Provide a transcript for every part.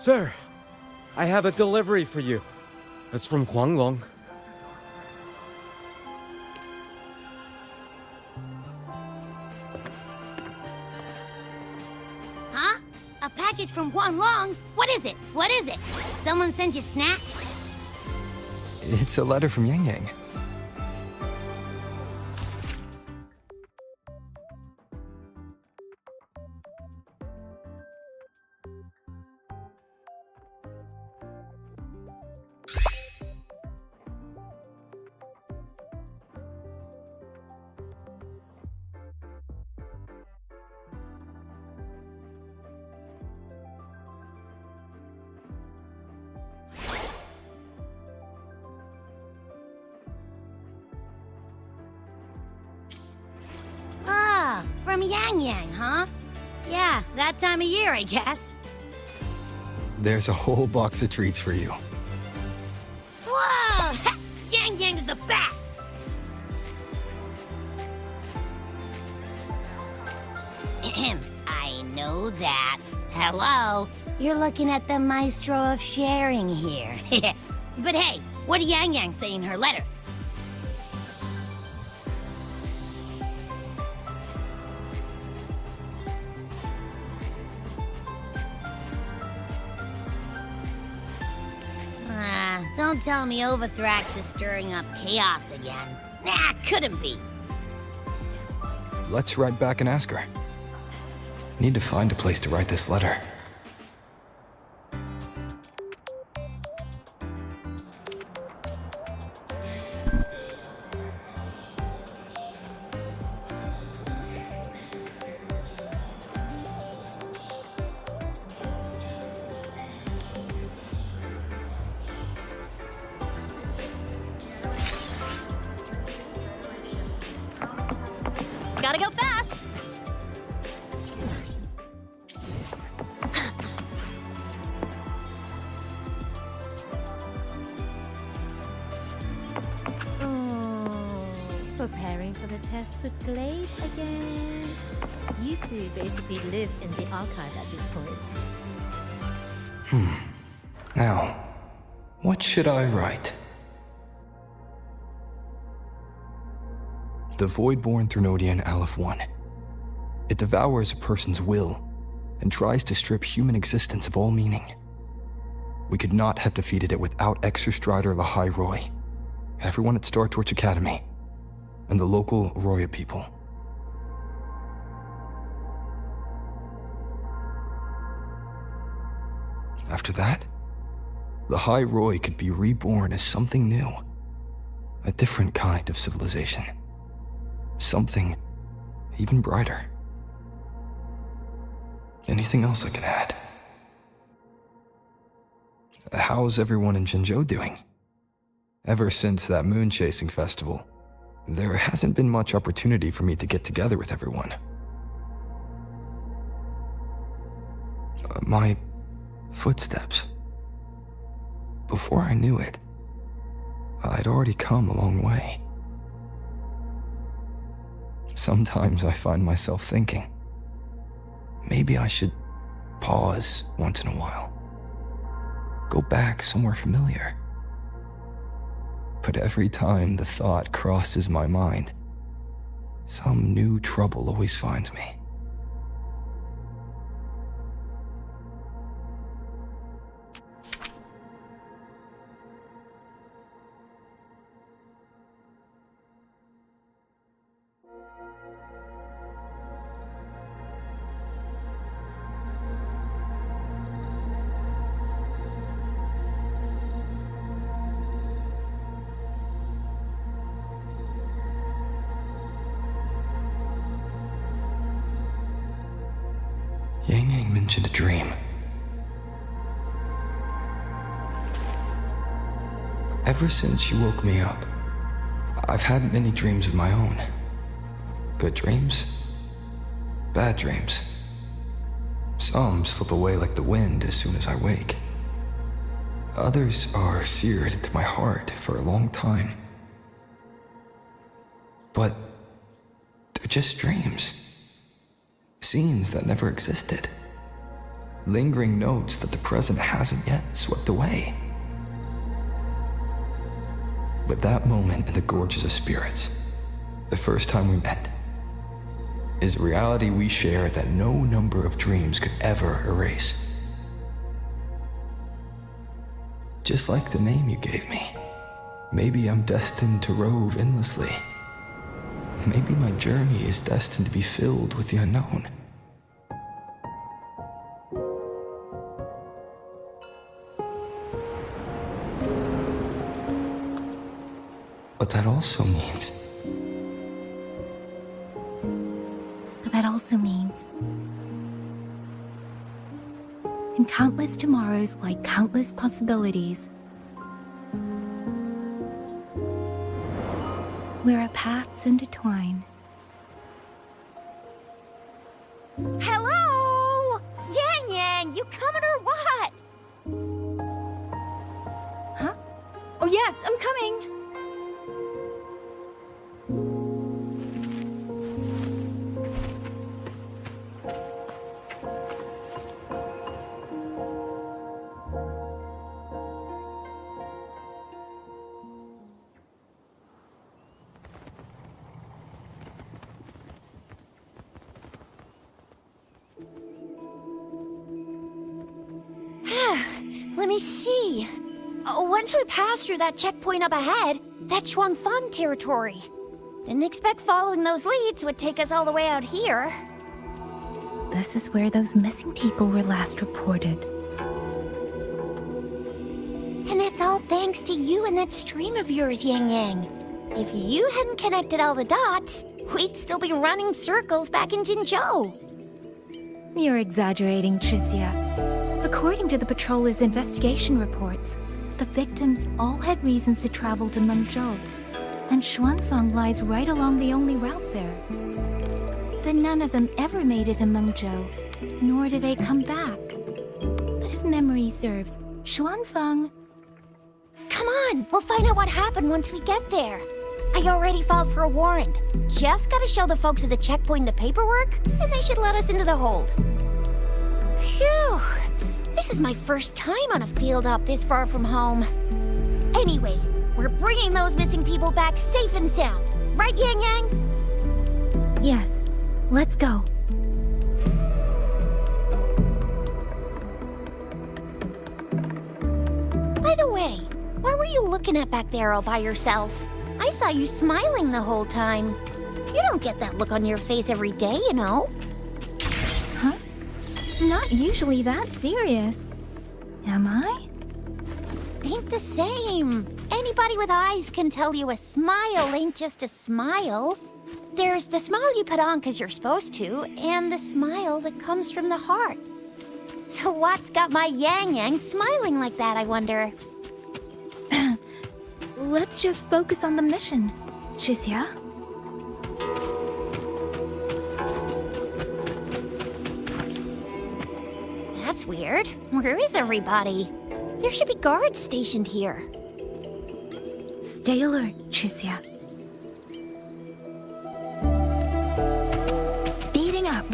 Sir, I have a delivery for you. It's from Guanglong. Huh? A package from Guanglong? What is it? What is it? Someone sent you snacks? It's a letter from Yang Yang. Ah, from Yang Yang, huh? Yeah, that time of year, I guess. There's a whole box of treats for you. Whoa! Yang Yang is the best! Ahem, I know that. Hello? You're looking at the maestro of sharing here. But hey, what did Yang Yang say in her letter? Don't tell me Overthrax is stirring up chaos again. Nah, couldn't be. Let's write back and ask her. Need to find a place to write this letter. Gotta go fast! Preparing for the test with Glade again. You two basically live in the archive at this point. Now, what should I write? The Voidborn Threnodian Aleph 1. It devours a person's will and tries to strip human existence of all meaning. We could not have defeated it without Exostrider Lahai Roy, everyone at Star Torch Academy, and the local Roya people. After that, Lahai Roy could be reborn as something new, a different kind of civilization. Something even brighter. Anything else I can add? How's everyone in Jinzhou doing? Ever since that moon chasing festival, there hasn't been much opportunity for me to get together with everyone. My footsteps. Before I knew it, I'd already come a long way. Sometimes I find myself thinking, maybe I should pause once in a while. Go back somewhere familiar. But every time the thought crosses my mind, some new trouble always finds me. Yang Yang mentioned a dream. Ever since she woke me up, I've had many dreams of my own. Good dreams, bad dreams. Some slip away like the wind as soon as I wake. Others are seared into my heart for a long time. But they're just dreams. Scenes that never existed. lingering notes that the present hasn't yet swept away. But that moment in the Gorges of Spirits, the first time we met, is a reality we share that no number of dreams could ever erase. Just like the name you gave me, maybe I'm destined to rove endlessly. Maybe my journey is destined to be filled with the unknown. But that also means in countless tomorrows lie countless possibilities, where our paths intertwine. Hello? Yang Yang, you coming or what? Huh? Oh yes, I'm coming! Let me see. Once we pass through that checkpoint up ahead, that's Shuangfang territory. Didn't expect following those leads would take us all the way out here. This is where those missing people were last reported. And it's all thanks to you and that stream of yours, Yang Yang. If you hadn't connected all the dots, we'd still be running circles back in Jinzhou. You're exaggerating, Chixia. According to the patroller's investigation reports, the victims all had reasons to travel to Mengzhou, and Xuanfang lies right along the only route there. But none of them ever made it to Mengzhou, nor do they come back. But if memory serves, Xuanfang... Come on, we'll find out what happened once we get there. I already filed for a warrant. Just gotta show the folks at the checkpoint the paperwork, and they should let us into the hold. Phew! This is my first time on a field op this far from home. Anyway, we're bringing those missing people back safe and sound. Right, Yang Yang? Yes, let's go. By the way, what were you looking at back there all by yourself? I saw you smiling the whole time. You don't get that look on your face every day, you know. Huh? Not usually that serious. Am I? Ain't the same. Anybody with eyes can tell you a smile ain't just a smile. There's the smile you put on 'cause you're supposed to, and the smile that comes from the heart. So what's got my Yang Yang smiling like that, I wonder? Let's just focus on the mission, Chixia. That's weird. Where is everybody? There should be guards stationed here. Stay alert, Chixia. Speeding up.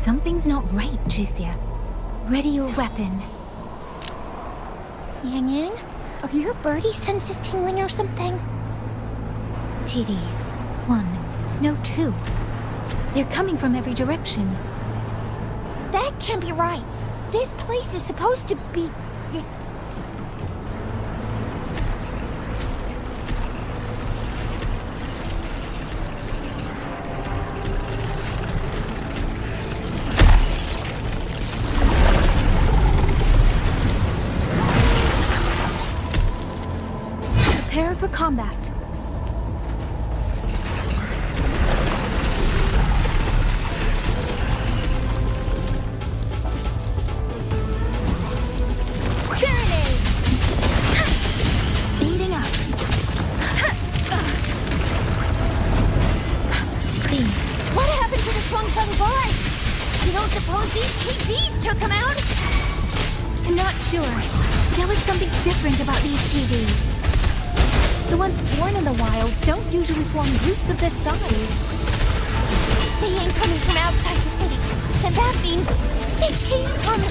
Something's not right, Chixia. Ready your weapon. Yang Yang, are your birdie senses tingling or something? TDs. 1, no 2. They're coming from every direction. That can't be right. This place is supposed to be... Prepare for combat. Speeding up. Sure, there was something different about these TVs. The ones born in the wild don't usually form groups of this size. They ain't coming from outside the city. And that means they came from...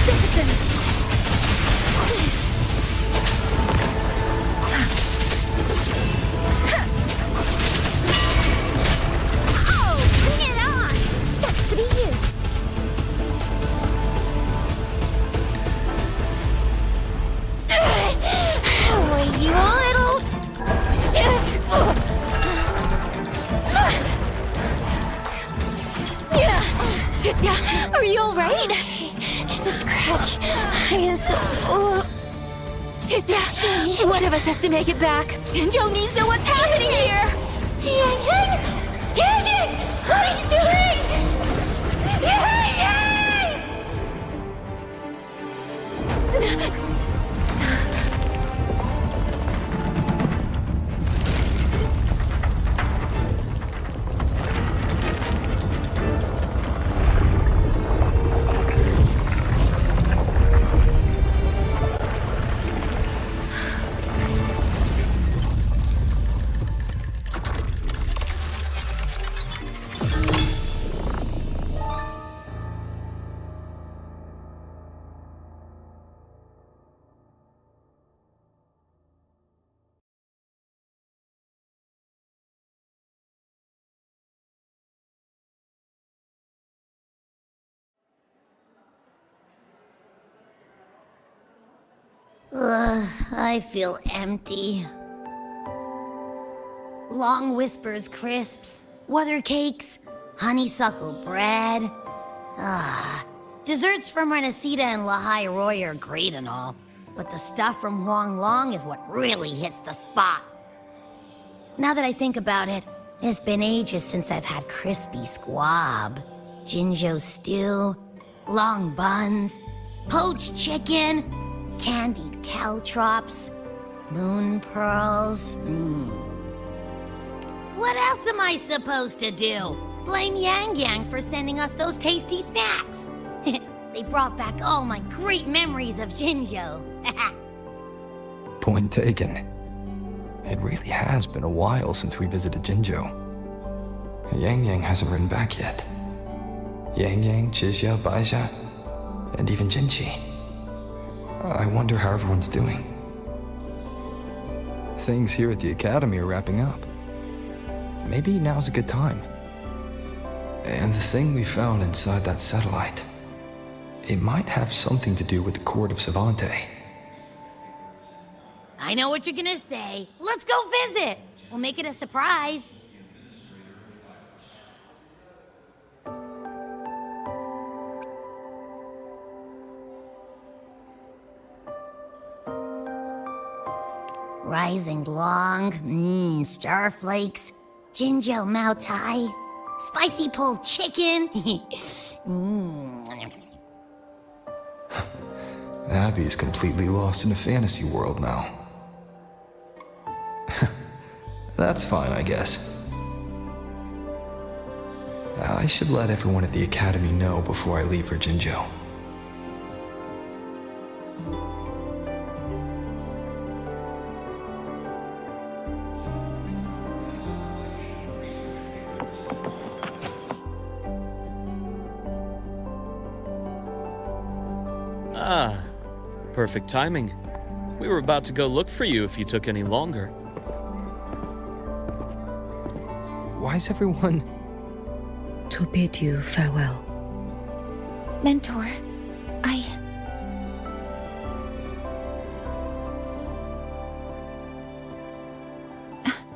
Citizen! Oh, bring it on! Sucks to be you. You little... Shizia, are you alright? Just a scratch. Shizia, one of us has to make it back. Jinjo needs to know what's happening here. Yang Yang! Yang Yang! What are you doing? Yang Yang! I feel empty. Long whispers crisps, weather cakes, honeysuckle bread. Desserts from Renacita and Lahai Roy are great and all, but the stuff from Huang Long is what really hits the spot. Now that I think about it, it's been ages since I've had crispy squab, Jinjo stew, long buns, poached chicken, candied caltrops, moon pearls. What else am I supposed to do? Blame Yang Yang for sending us those tasty snacks. They brought back all my great memories of Jinjo. Point taken. It really has been a while since we visited Jinjo. Yang Yang hasn't written back yet. Yang Yang, Chixia, Baixia, and even Jinchi. I wonder how everyone's doing. Things here at the Academy are wrapping up. Maybe now's a good time. And the thing we found inside that satellite, it might have something to do with the Court of Savante. I know what you're gonna say. Let's go visit. We'll make it a surprise. Rising Long, starflakes, Jinjo Mao Tai, spicy pulled chicken. Abby is completely lost in a fantasy world now. That's fine, I guess. I should let everyone at the Academy know before I leave for Jinjo. Perfect timing. We were about to go look for you if you took any longer. Why is everyone... To bid you farewell. Mentor,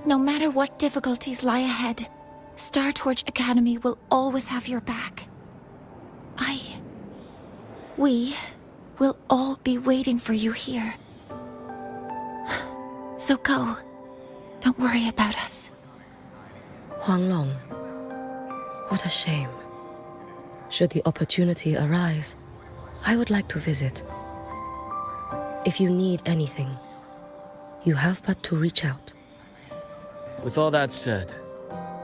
No matter what difficulties lie ahead, Star Torch Academy will always have your back. We will all be waiting for you here. So go. Don't worry about us. Huang Long. What a shame. Should the opportunity arise, I would like to visit. If you need anything, you have but to reach out. With all that said,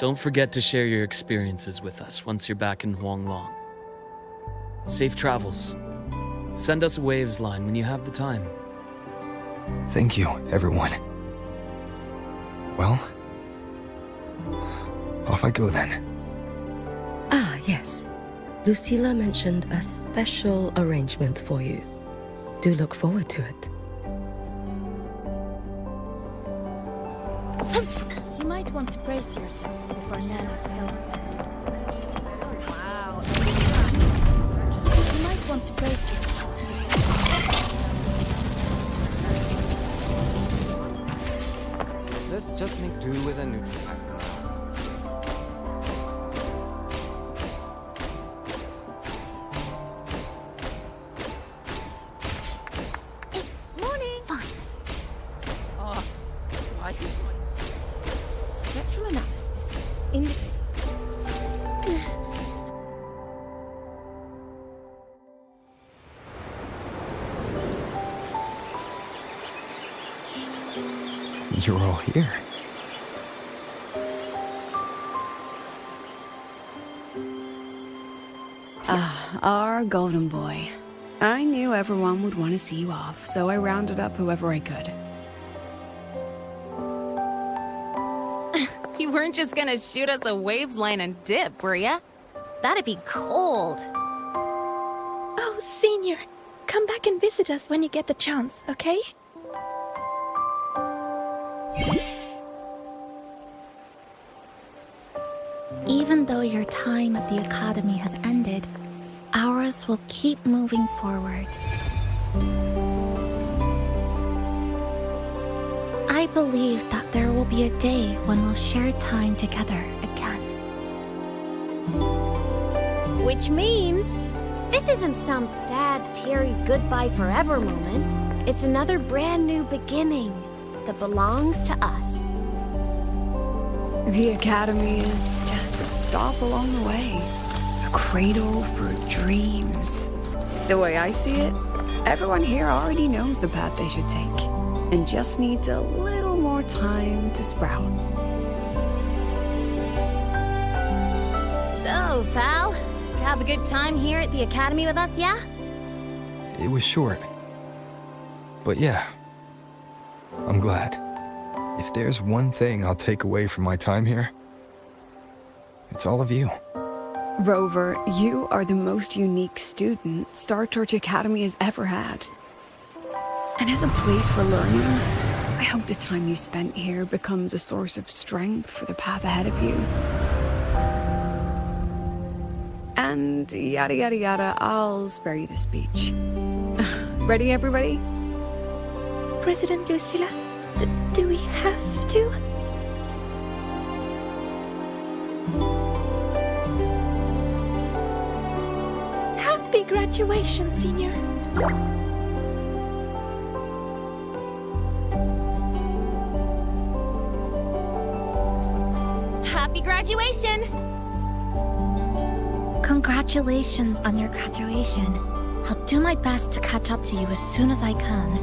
Don't forget to share your experiences with us once you're back in Huanglong. Safe travels. Send us a Waves line when you have the time. Thank you, everyone. Well, off I go then. Ah, yes. Lucilla mentioned a special arrangement for you. Do look forward to it. You might want to brace yourself before Nana's health. Wow. You might want to brace yourself. Let's just make do with a neutral pack. It's morning. Fine. Why is my spectral analysis indicating? You're all here. Our golden boy. I knew everyone would want to see you off, so I rounded up whoever I could. You weren't just gonna shoot us a Waves line and dip, were ya? That'd be cold. Oh, Senior, come back and visit us when you get the chance, okay? Even though your time at the Academy has ended, ours will keep moving forward. I believe that there will be a day when we'll share time together again. Which means, this isn't some sad, teary goodbye forever moment. It's another brand new beginning that belongs to us. The Academy is just a stop along the way. A cradle for dreams. The way I see it, everyone here already knows the path they should take, and just needs a little more time to sprout. So, pal, you have a good time here at the Academy with us, yeah? It was short. But yeah, I'm glad. If there's one thing I'll take away from my time here, it's all of you. Rover, you are the most unique student Star Torch Academy has ever had. And as a place for learning, I hope the time you spent here becomes a source of strength for the path ahead of you. And yada yada yada, I'll spare you the speech. Ready, everybody? President Lucilla, do we have to? Happy graduation, Senior. Happy graduation! Congratulations on your graduation. I'll do my best to catch up to you as soon as I can.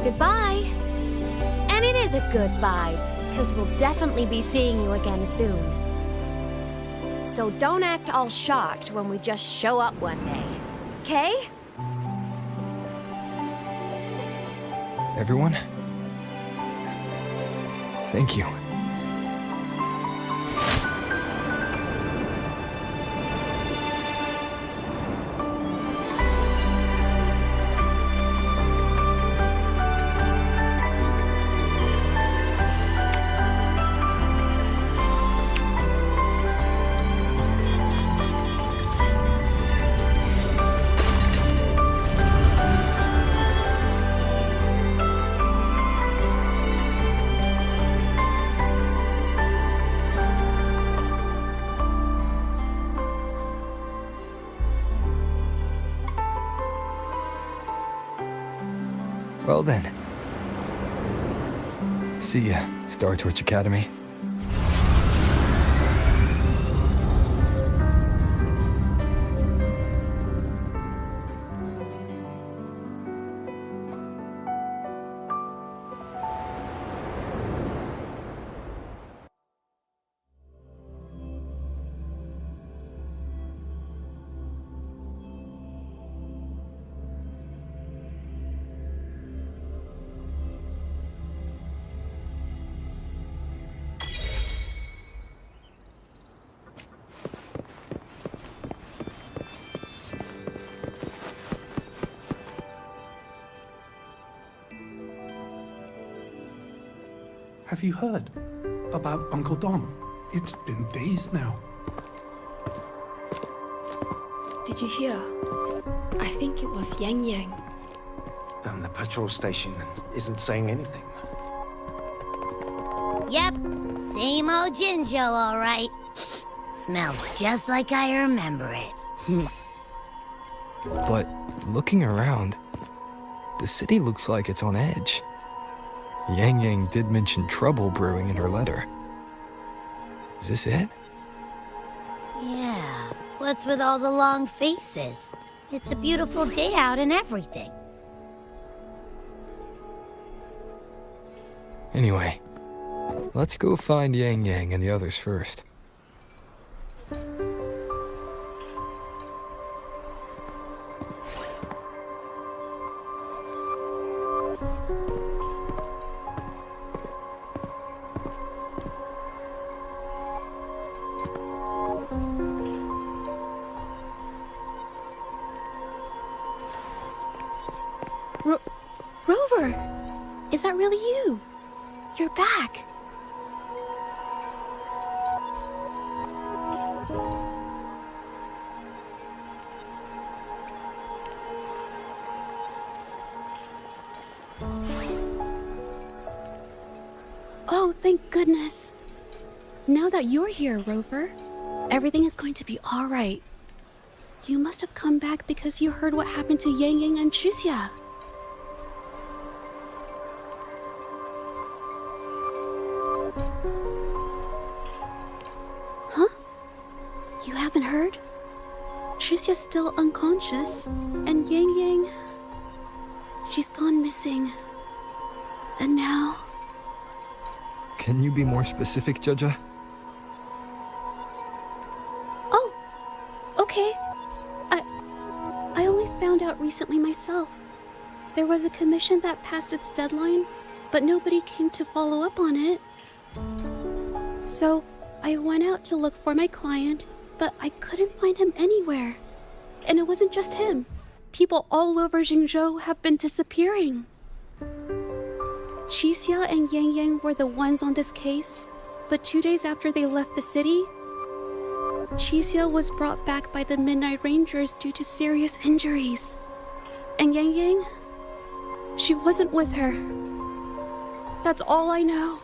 Goodbye. And it is a goodbye, because we'll definitely be seeing you again soon. So don't act all shocked when we just show up one day. Okay? Everyone? Thank you. Well then. See ya, Star Torch Academy. Have you heard about Uncle Dom? It's been days now. Did you hear? I think it was Yang Yang. And the patrol station isn't saying anything. Yep, same old Jinjo, all right. Smells just like I remember it. But looking around, the city looks like it's on edge. Yang Yang did mention trouble brewing in her letter. Is this it? Yeah, what's with all the long faces? It's a beautiful day out and everything. Anyway, let's go find Yang Yang and the others first. Rover! Is that really you? You're back. Oh, thank goodness. Now that you're here, Rover, everything is going to be all right. You must have come back because you heard what happened to Yang Yang and Chixia. Huh? You haven't heard? Chixia's still unconscious, and Yang Yang... she's gone missing. And now... Can you be more specific, Jaja? Oh, okay. I only found out recently myself. There was a commission that passed its deadline, but nobody came to follow up on it. So, I went out to look for my client, but I couldn't find him anywhere. And it wasn't just him. People all over Jingzhou have been disappearing. Chixia and Yang Yang were the ones on this case, but 2 days after they left the city, Chixia was brought back by the Midnight Rangers due to serious injuries. And Yang Yang, she wasn't with her. That's all I know.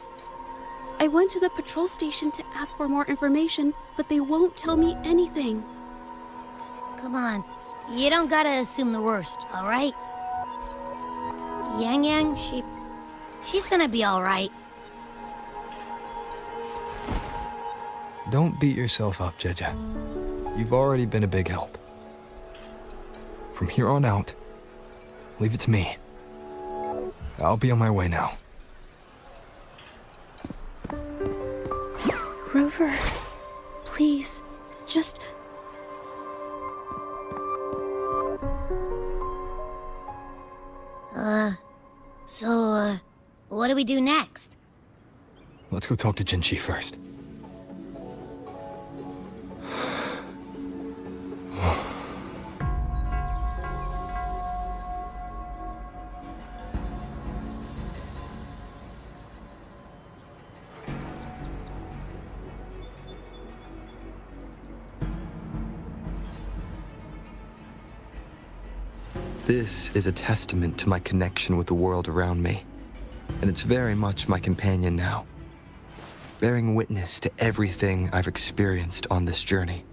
I went to the patrol station to ask for more information, but they won't tell me anything. Come on, you don't gotta assume the worst, all right? Yang Yang, she's gonna be all right. Don't beat yourself up, Jaja. You've already been a big help. From here on out, leave it to me. I'll be on my way now. Rover, please, just... So, what do we do next? Let's go talk to Jinchi first. This is a testament to my connection with the world around me, and it's very much my companion now, bearing witness to everything I've experienced on this journey.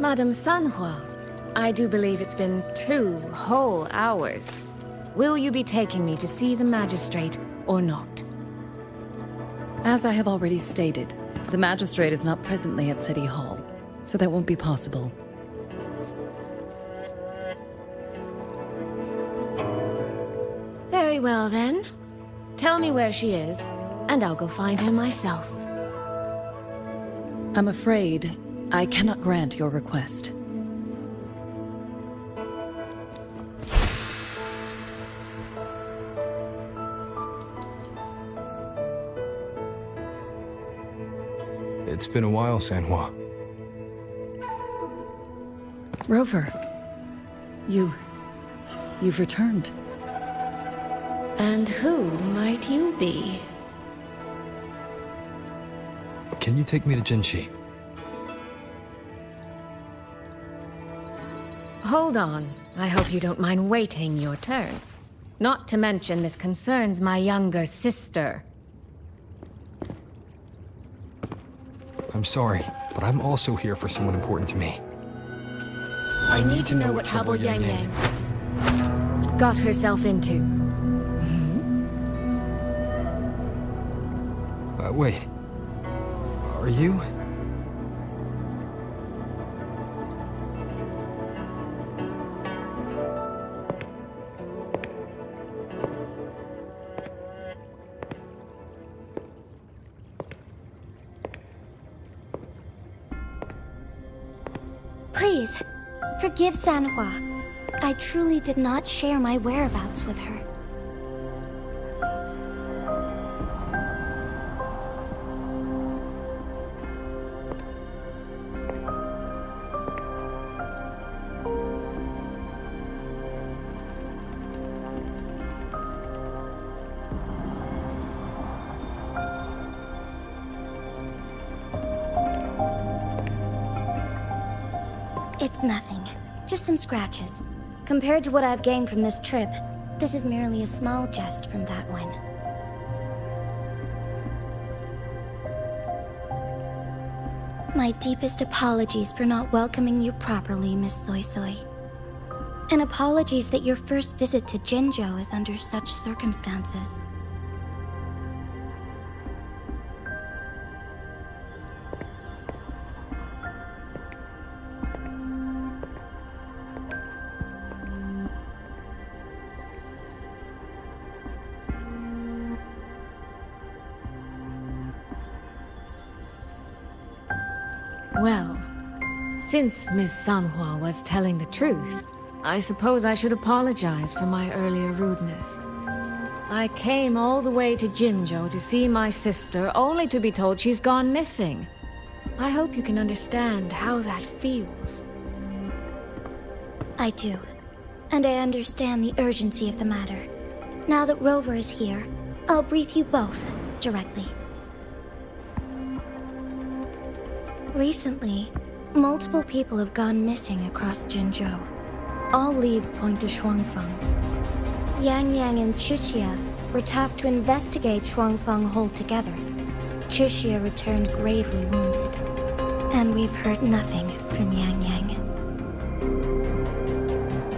Madame Sanhua, I do believe it's been 2 whole hours. Will you be taking me to see the magistrate or not? As I have already stated, the magistrate is not presently at City Hall, so that won't be possible. Very well then. Tell me where she is, and I'll go find her myself. I'm afraid I cannot grant your request. It's been a while, Sanhua. Rover, you've returned. And who might you be? Can you take me to Jinshi? Hold on. I hope you don't mind waiting your turn. Not to mention this concerns my younger sister. I'm sorry, but I'm also here for someone important to me. I need to know what trouble Yang Yang got herself into. Wait. Are you? Please, forgive Sanhua. I truly did not share my whereabouts with her. It's nothing. Just some scratches. Compared to what I've gained from this trip, this is merely a small jest from that one. My deepest apologies for not welcoming you properly, Miss Soy Soy. And apologies that your first visit to Jinzhou is under such circumstances. Well, since Miss Sanhua was telling the truth, I suppose I should apologize for my earlier rudeness. I came all the way to Jinzhou to see my sister, only to be told she's gone missing. I hope you can understand how that feels. I do. And I understand the urgency of the matter. Now that Rover is here, I'll brief you both directly. Recently, multiple people have gone missing across Jinzhou. All leads point to Shuangfeng. Yang Yang and Chuxia were tasked to investigate Shuangfeng Hold together. Chuxia returned gravely wounded, and we've heard nothing from Yang Yang.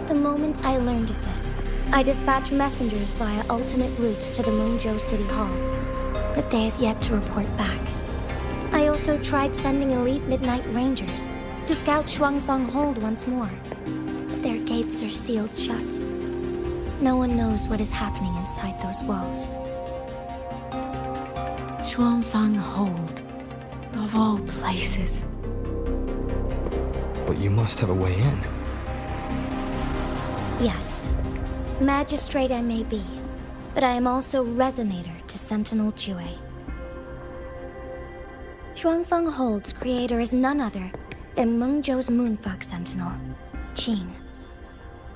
The moment I learned of this, I dispatched messengers via alternate routes to the Mengzhou City Hall, but they have yet to report back. I also tried sending elite Midnight Rangers to scout Shuangfeng Hold once more, but their gates are sealed shut. No one knows what is happening inside those walls. Shuangfeng Hold, of all places. But you must have a way in. Yes. Magistrate I may be, but I am also Resonator to Sentinel Jue. Shuangfeng Hold's creator is none other than Mengzhou's Moonfox Sentinel, Qing.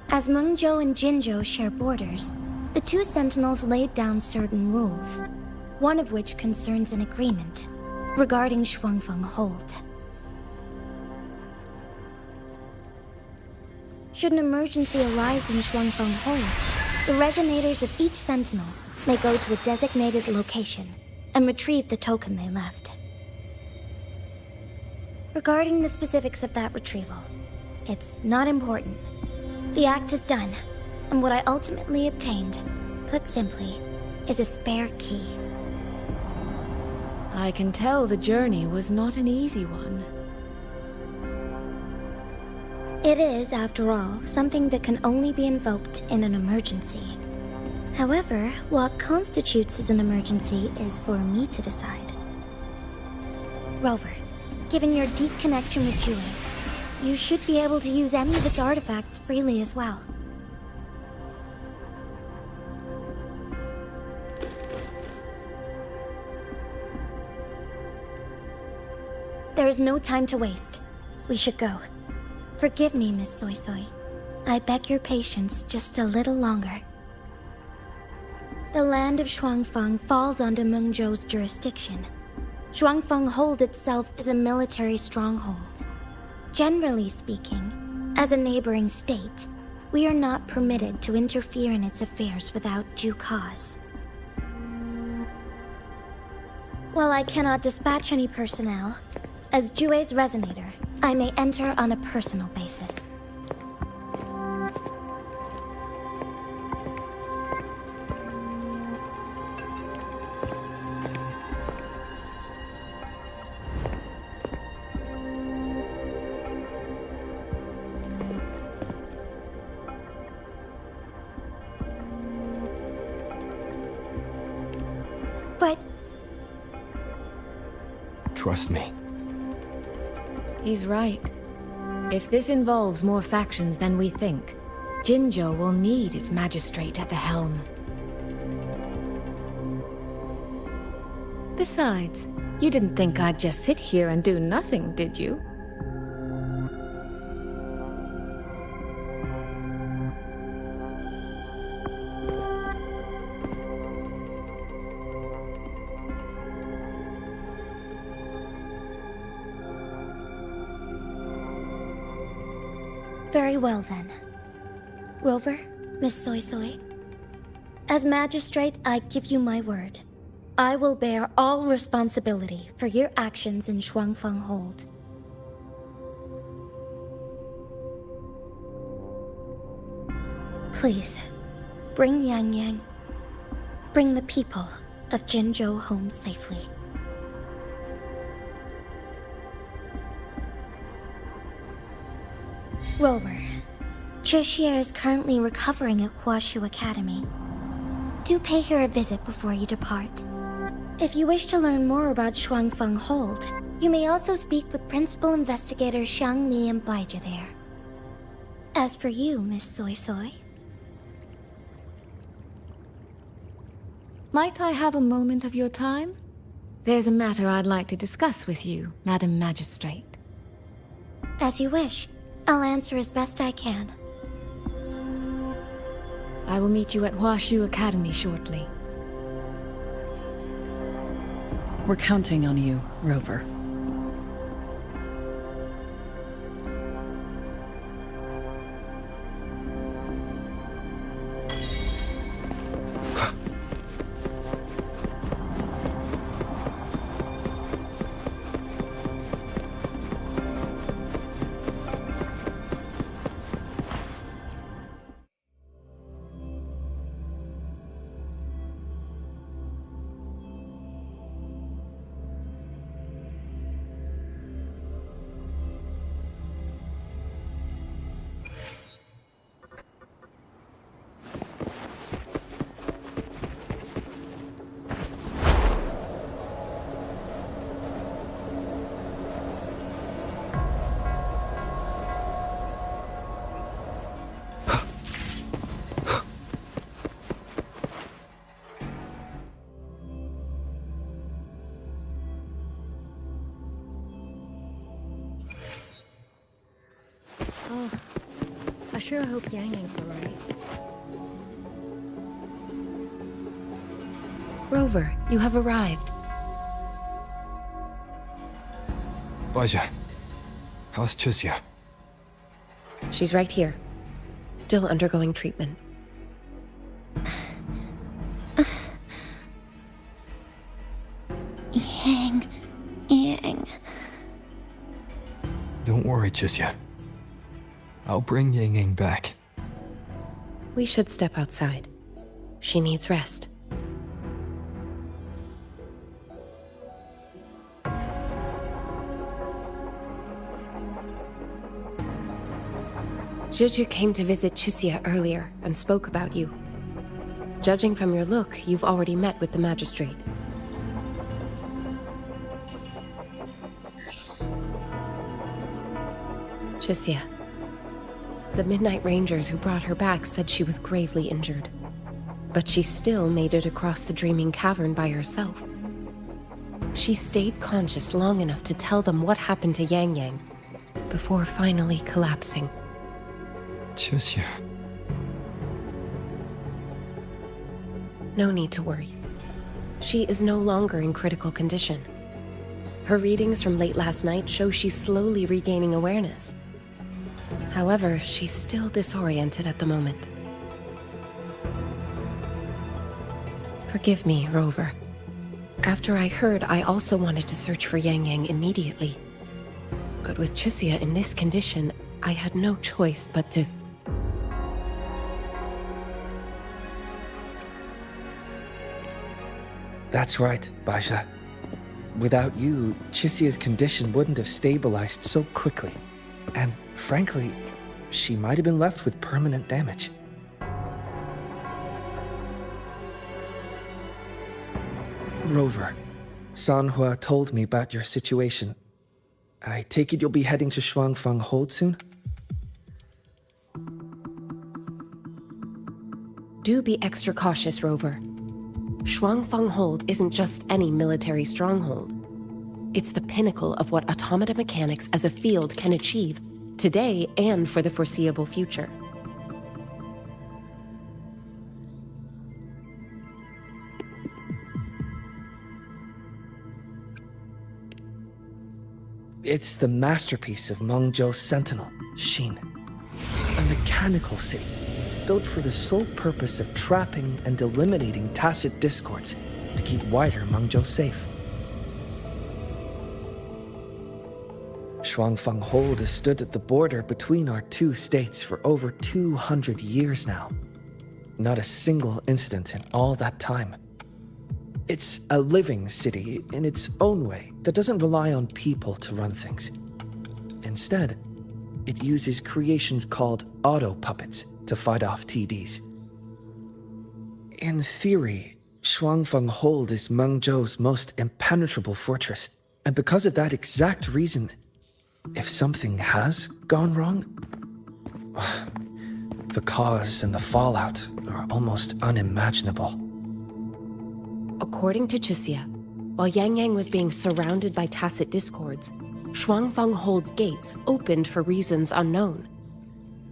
As Mengzhou and Jinzhou share borders, the two Sentinels laid down certain rules, one of which concerns an agreement regarding Shuangfeng Hold. Should an emergency arise in Shuangfeng Hold, the resonators of each Sentinel may go to a designated location and retrieve the token they left. Regarding the specifics of that retrieval, it's not important. The act is done, and what I ultimately obtained, put simply, is a spare key. I can tell the journey was not an easy one. It is, after all, something that can only be invoked in an emergency. However, what constitutes as an emergency is for me to decide. Rover, given your deep connection with Jue, you should be able to use any of its artifacts freely as well. There is no time to waste. We should go. Forgive me, Miss Soy Soy. I beg your patience just a little longer. The land of Shuangfeng falls under Mengzhou's jurisdiction. Shuangfeng Hold itself is a military stronghold. Generally speaking, As a neighboring state, we are not permitted to interfere in its affairs without due cause. While I cannot dispatch any personnel, as Jue's resonator, I may enter on a personal basis. But... Trust me. He's right. If this involves more factions than we think, Jinzhou will need its magistrate at the helm. Besides, you didn't think I'd just sit here and do nothing, did you? Very well then. Rover, Miss Soy Soy. As magistrate, I give you my word. I will bear all responsibility for your actions in Shuangfeng Hold. Please, bring Yang Yang. Bring the people of Jinzhou home safely. Rover, Tricia is currently recovering at Huashu Academy. Do pay her a visit before you depart. If you wish to learn more about Shuangfeng Hold, you may also speak with Principal Investigator Xiang Li and Baizhi there. As for you, Miss Soy Soy... Might I have a moment of your time? There's a matter I'd like to discuss with you, Madam Magistrate. As you wish. I'll answer as best I can. I will meet you at Huashu Academy shortly. We're counting on you, Rover. Oh, I sure hope Yang Yang's alright. Rover, you have arrived. Baizhi, how's Tricia? She's right here, still undergoing treatment. Yang. Don't worry, Tricia. I'll bring Yang Yang back. We should step outside. She needs rest. Juju came to visit Chuxia earlier and spoke about you. Judging from your look, you've already met with the magistrate. Chuxia. The Midnight Rangers who brought her back said she was gravely injured. But she still made it across the Dreaming Cavern by herself. She stayed conscious long enough to tell them what happened to Yang Yang, before finally collapsing. Chuxia. No need to worry. She is no longer in critical condition. Her readings from late last night show she's slowly regaining awareness. However, she's still disoriented at the moment. Forgive me, Rover. After I heard, I also wanted to search for Yang Yang immediately. But with Chisia in this condition, I had no choice but to... That's right, Baisha. Without you, Chisia's condition wouldn't have stabilized so quickly. And frankly, she might have been left with permanent damage. Rover, Sanhua told me about your situation. I take it you'll be heading to Shuangfang Hold soon? Do be extra cautious, Rover. Shuangfang Hold isn't just any military stronghold. It's the pinnacle of what automata mechanics as a field can achieve, today and for the foreseeable future. It's the masterpiece of Mengzhou's sentinel, Xin. A mechanical city, built for the sole purpose of trapping and eliminating tacit discords to keep wider Mengzhou safe. Shuangfang Hold has stood at the border between our two states for over 200 years now. Not a single incident in all that time. It's a living city in its own way that doesn't rely on people to run things. Instead, it uses creations called auto-puppets to fight off TDs. In theory, Shuangfang Hold is Mengzhou's most impenetrable fortress, and because of that exact reason, if something has gone wrong, the cause and the fallout are almost unimaginable. According to Chisia, while Yang Yang was being surrounded by tacit discords, Shuangfang Hold's gates opened for reasons unknown.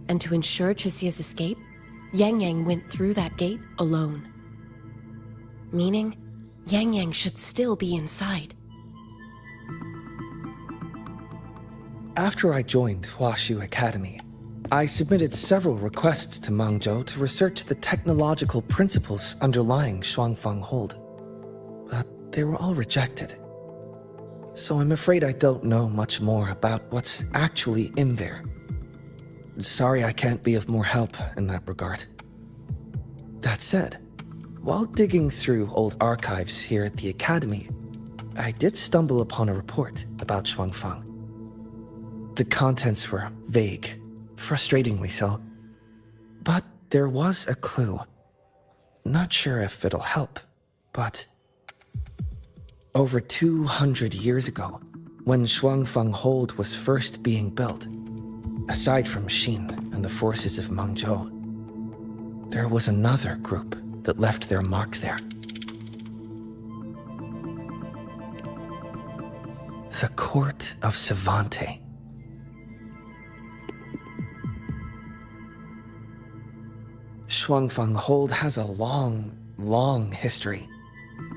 And to ensure Chisia's escape, Yang Yang went through that gate alone. Meaning, Yang Yang should still be inside. After I joined Huashu Academy, I submitted several requests to Mengzhou to research the technological principles underlying Shuangfang Hold. But they were all rejected. So I'm afraid I don't know much more about what's actually in there. Sorry I can't be of more help in that regard. That said, while digging through old archives here at the Academy, I did stumble upon a report about Shuangfang. The contents were vague, frustratingly so. But there was a clue. Not sure if it'll help, but... Over 200 years ago, when Shuangfang Hold was first being built, aside from Xin and the forces of Mengzhou, there was another group that left their mark there. The Court of Savante. Shuangfang Hold has a long, long history.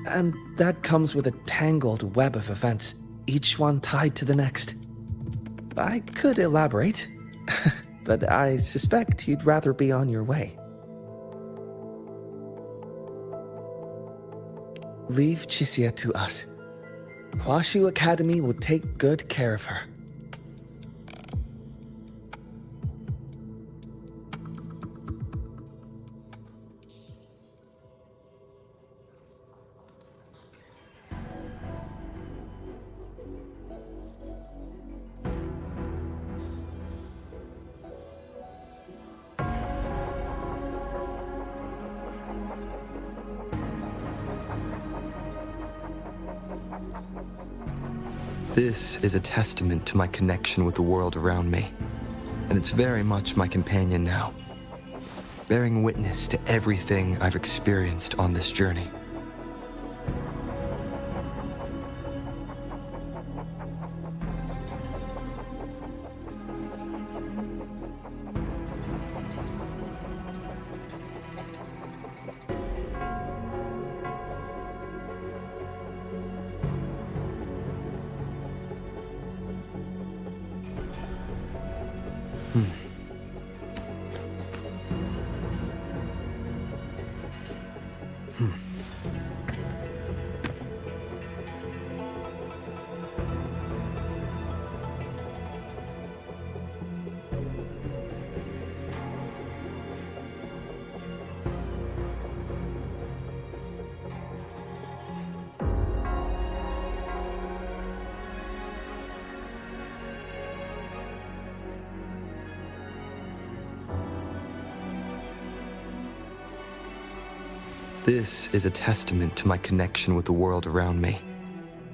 And that comes with a tangled web of events, each one tied to the next. I could elaborate, but I suspect you'd rather be on your way. Leave Chisia to us. Huashu Academy will take good care of her. This is a testament to my connection with the world around me, and it's very much my companion now, bearing witness to everything I've experienced on this journey. This is a testament to my connection with the world around me,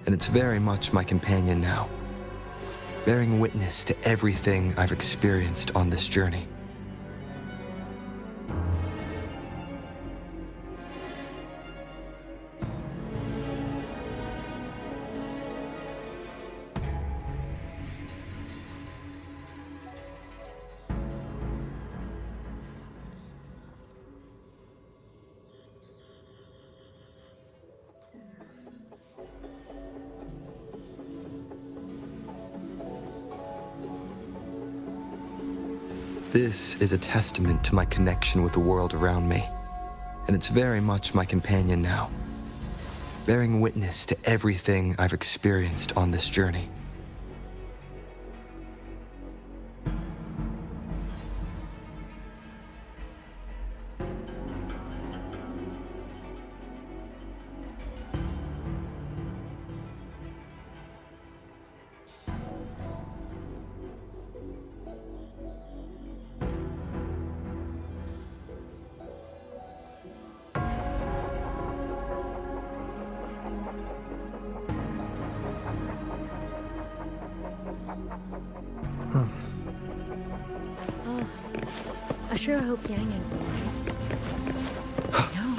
and it's very much my companion now, bearing witness to everything I've experienced on this journey. This is a testament to my connection with the world around me, and it's very much my companion now, bearing witness to everything I've experienced on this journey. I sure hope Yang Yang's alright. No,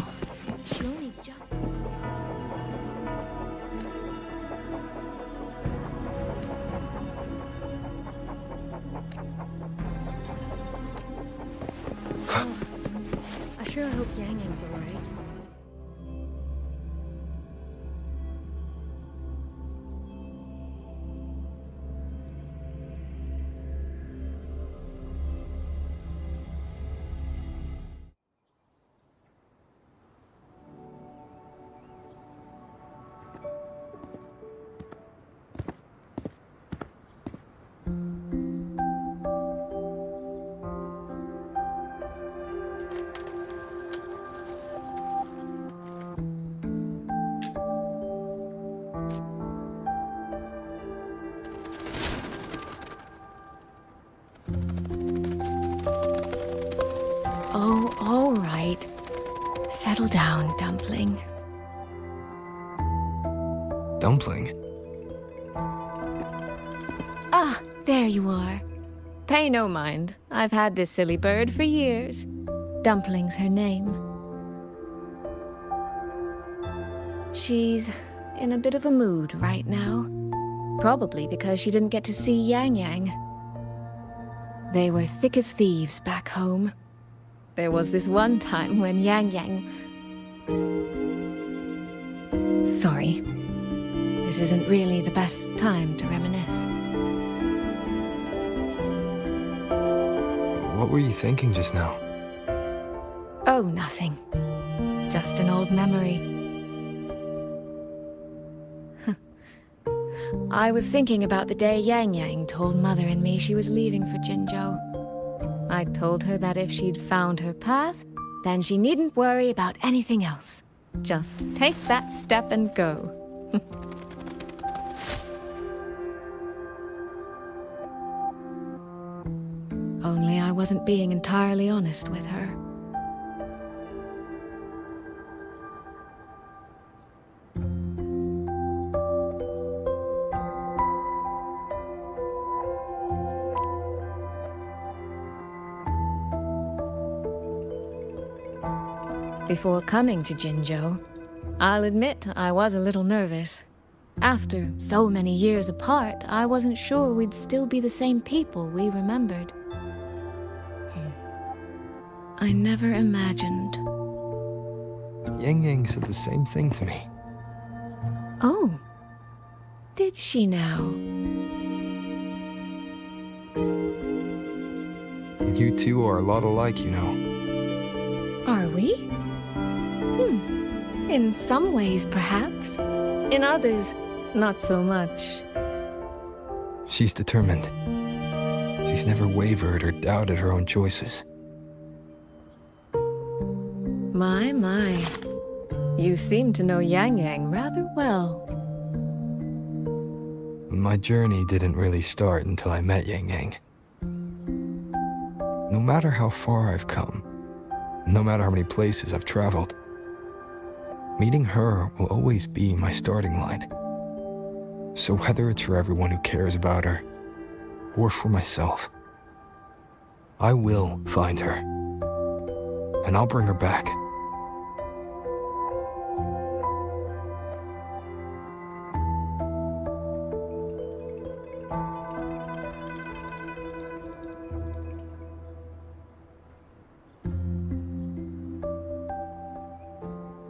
she only just... I sure hope Yang Yang's alright. Oh, all right. Settle down, Dumpling. Dumpling? Ah, there you are. Pay no mind. I've had this silly bird for years. Dumpling's her name. She's in a bit of a mood right now. Probably because she didn't get to see Yang Yang. They were thick as thieves back home. There was this one time when Yang Yang... Sorry. This isn't really the best time to reminisce. What were you thinking just now? Oh, nothing. Just an old memory. I was thinking about the day Yang Yang told Mother and me she was leaving for Jinzhou. I told her that if she'd found her path, then she needn't worry about anything else. Just take that step and go. Only I wasn't being entirely honest with her. Before coming to Jinzhou, I'll admit I was a little nervous. After so many years apart, I wasn't sure we'd still be the same people we remembered. I never imagined. Yang Yang said the same thing to me. Oh, did she now? You two are a lot alike, you know. Are we? In some ways, perhaps. In others, not so much. She's determined. She's never wavered or doubted her own choices. My. You seem to know Yang Yang rather well. My journey didn't really start until I met Yang Yang. No matter how far I've come, no matter how many places I've traveled, Meeting her will always be my starting line. So whether it's for everyone who cares about her, or for myself, I will find her. And I'll bring her back.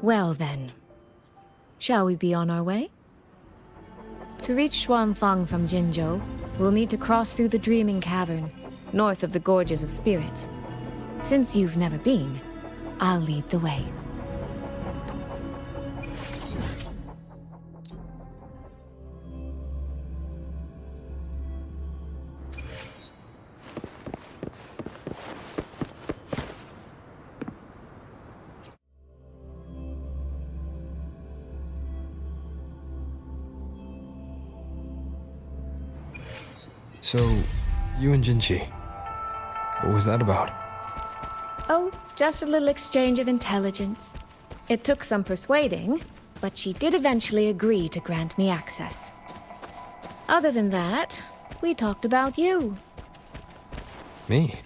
Well then, shall we be on our way? To reach Xuanfang from Jinzhou, we'll need to cross through the Dreaming Cavern, north of the Gorges of Spirits. Since you've never been, I'll lead the way. So, you and Jinchi, what was that about? Oh, just a little exchange of intelligence. It took some persuading, but she did eventually agree to grant me access. Other than that, we talked about you. Me?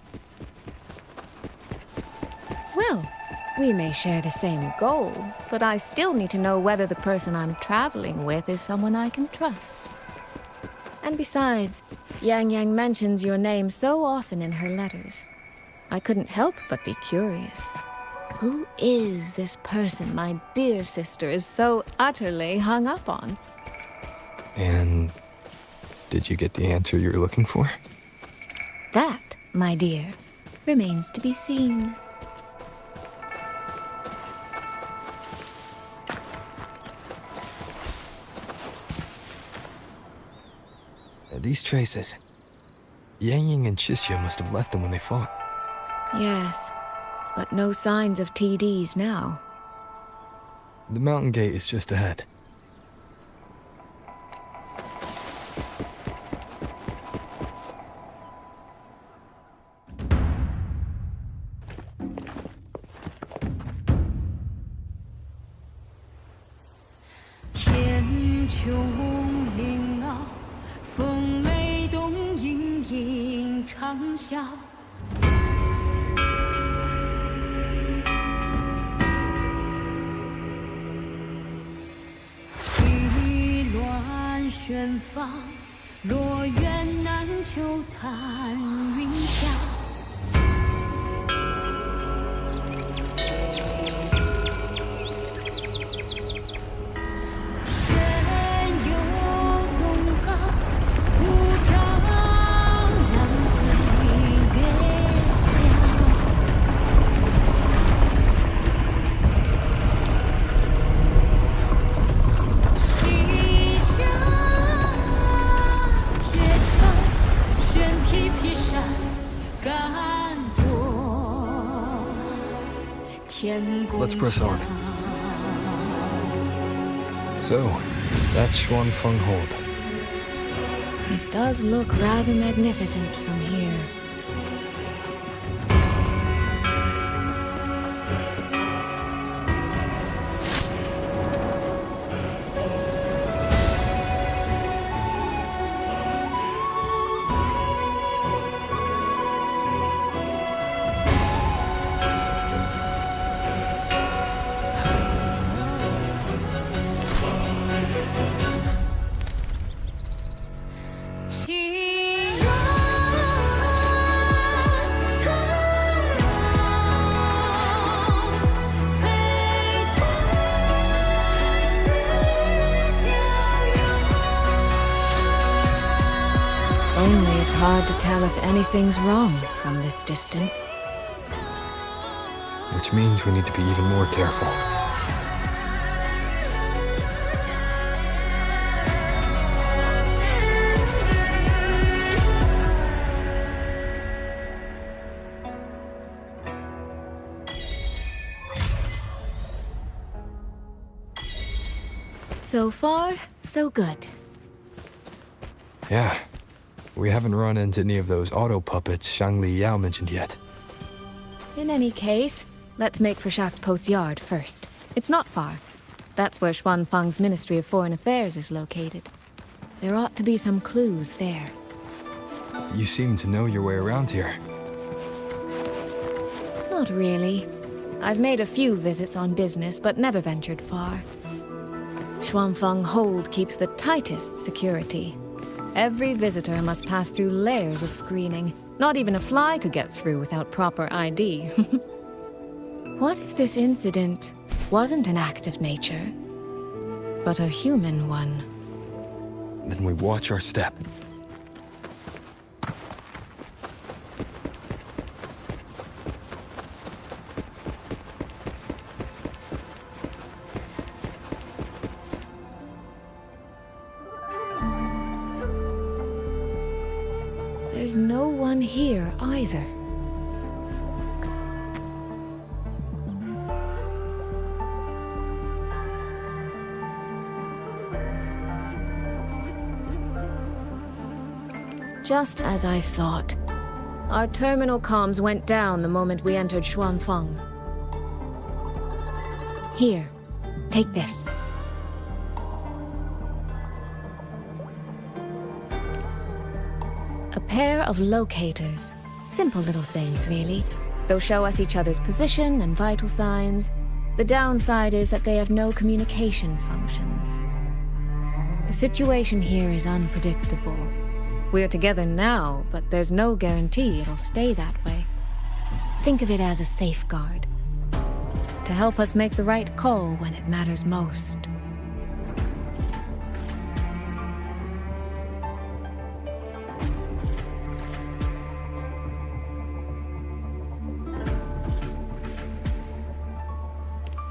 Well, we may share the same goal, but I still need to know whether the person I'm traveling with is someone I can trust. And besides, Yang Yang mentions your name so often in her letters. I couldn't help but be curious. Who is this person my dear sister is so utterly hung up on? And did you get the answer you were looking for? That, my dear, remains to be seen. These traces. Yang Ying and Chisya must have left them when they fought. Yes, but no signs of TDs now. The mountain gate is just ahead. Let's press on. So, that's Xuanfeng Hold. It does look rather magnificent from here. Only it's hard to tell if anything's wrong from this distance. Which means we need to be even more careful. So far, so good. Yeah. We haven't run into any of those auto puppets Shangli Yao mentioned yet. In any case, let's make for Shaft Post Yard first. It's not far. That's where Xuanfang's Ministry of Foreign Affairs is located. There ought to be some clues there. You seem to know your way around here. Not really. I've made a few visits on business, but never ventured far. Xuanfang Hold keeps the tightest security. Every visitor must pass through layers of screening. Not even a fly could get through without proper ID. What if this incident wasn't an act of nature, but a human one? Then we watch our step. There's no one here either. Just as I thought. Our terminal comms went down the moment we entered Xuanfang. Here, take this. A pair of locators. Simple little things, really. They'll show us each other's position and vital signs. The downside is that they have no communication functions. The situation here is unpredictable. We're together now, but there's no guarantee it'll stay that way. Think of it as a safeguard, to help us make the right call when it matters most.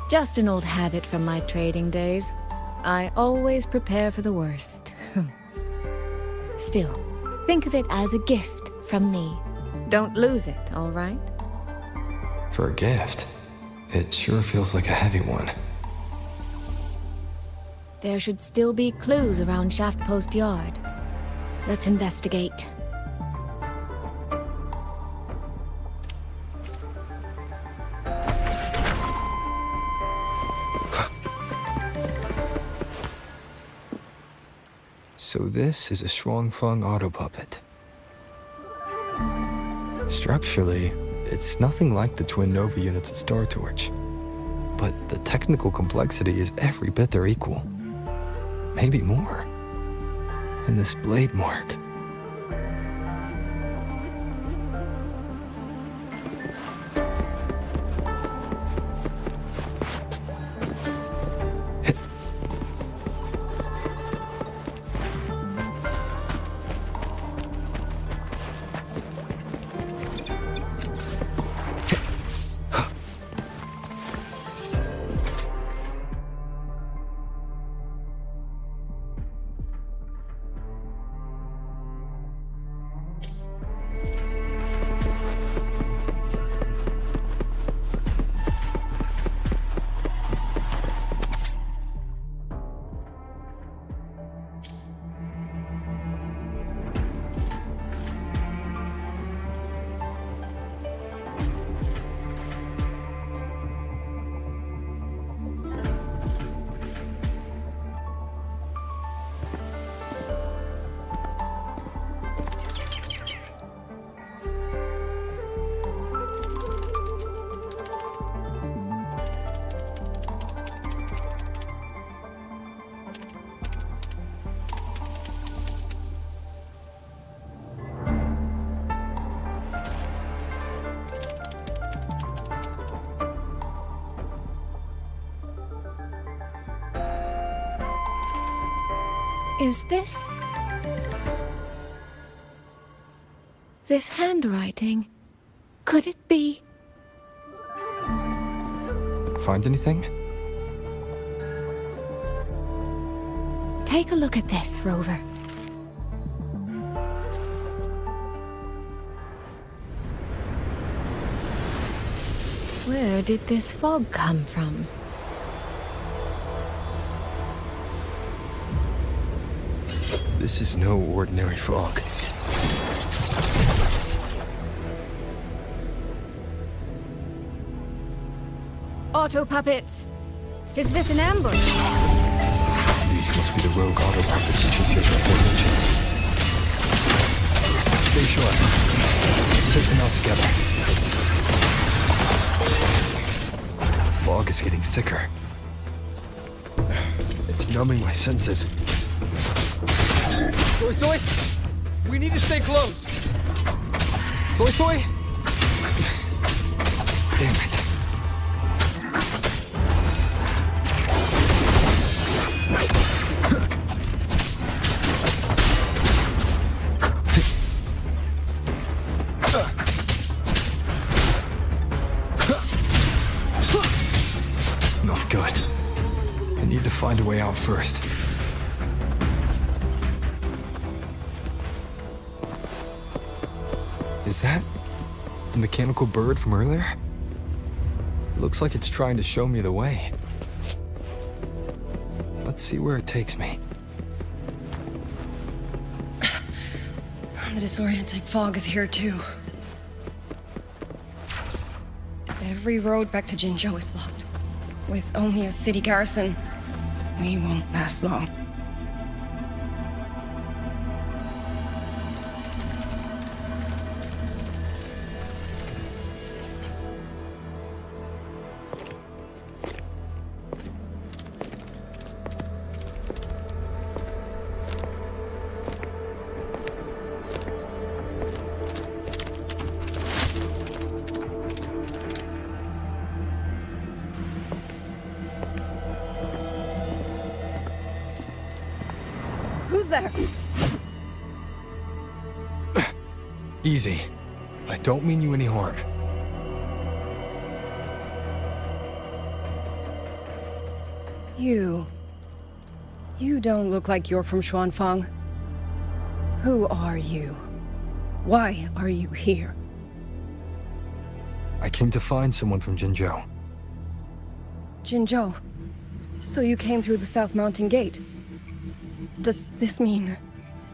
Just an old habit from my trading days. I always prepare for the worst. Still, think of it as a gift from me. Don't lose it, all right? For a gift, it sure feels like a heavy one. There should still be clues around Shaft Post Yard. Let's investigate. So this is a Xuanfang auto puppet. Structurally, it's nothing like the twin Nova units at Star Torch. But the technical complexity is every bit their equal. Maybe more. And this blade mark. Is this handwriting? Could it be? Find anything? Take a look at this, Rover. Where did this fog come from? This is no ordinary fog. Auto puppets! Is this an ambush? These must be the rogue auto puppets Chisia's report mentioned. Stay sharp. Let's take them out together. The fog is getting thicker. It's numbing my senses. Soy Soy! We need to stay close! Soy Soy! Damn it. Not good. I need to find a way out first. Is that the mechanical bird from earlier? Looks like it's trying to show me the way. Let's see where it takes me. The disorienting fog is here too. Every road back to Jinzhou is blocked. With only a city garrison, we won't last long. Who's there? Easy. I don't mean you any harm. You don't look like you're from Xuanfang. Who are you? Why are you here? I came to find someone from Jinzhou. Jinzhou. So you came through the South Mountain Gate. Does this mean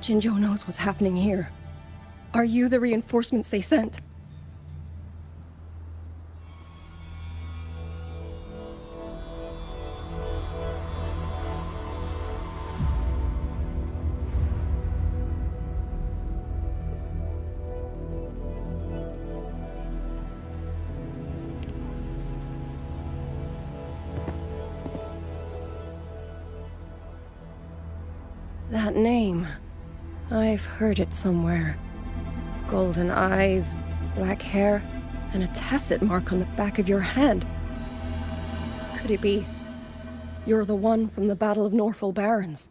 Jinzhou knows what's happening here? Are you the reinforcements they sent? That name. I've heard it somewhere. Golden eyes, black hair, and a tacit mark on the back of your hand. Could it be you're the one from the Battle of Norfolk Barrens?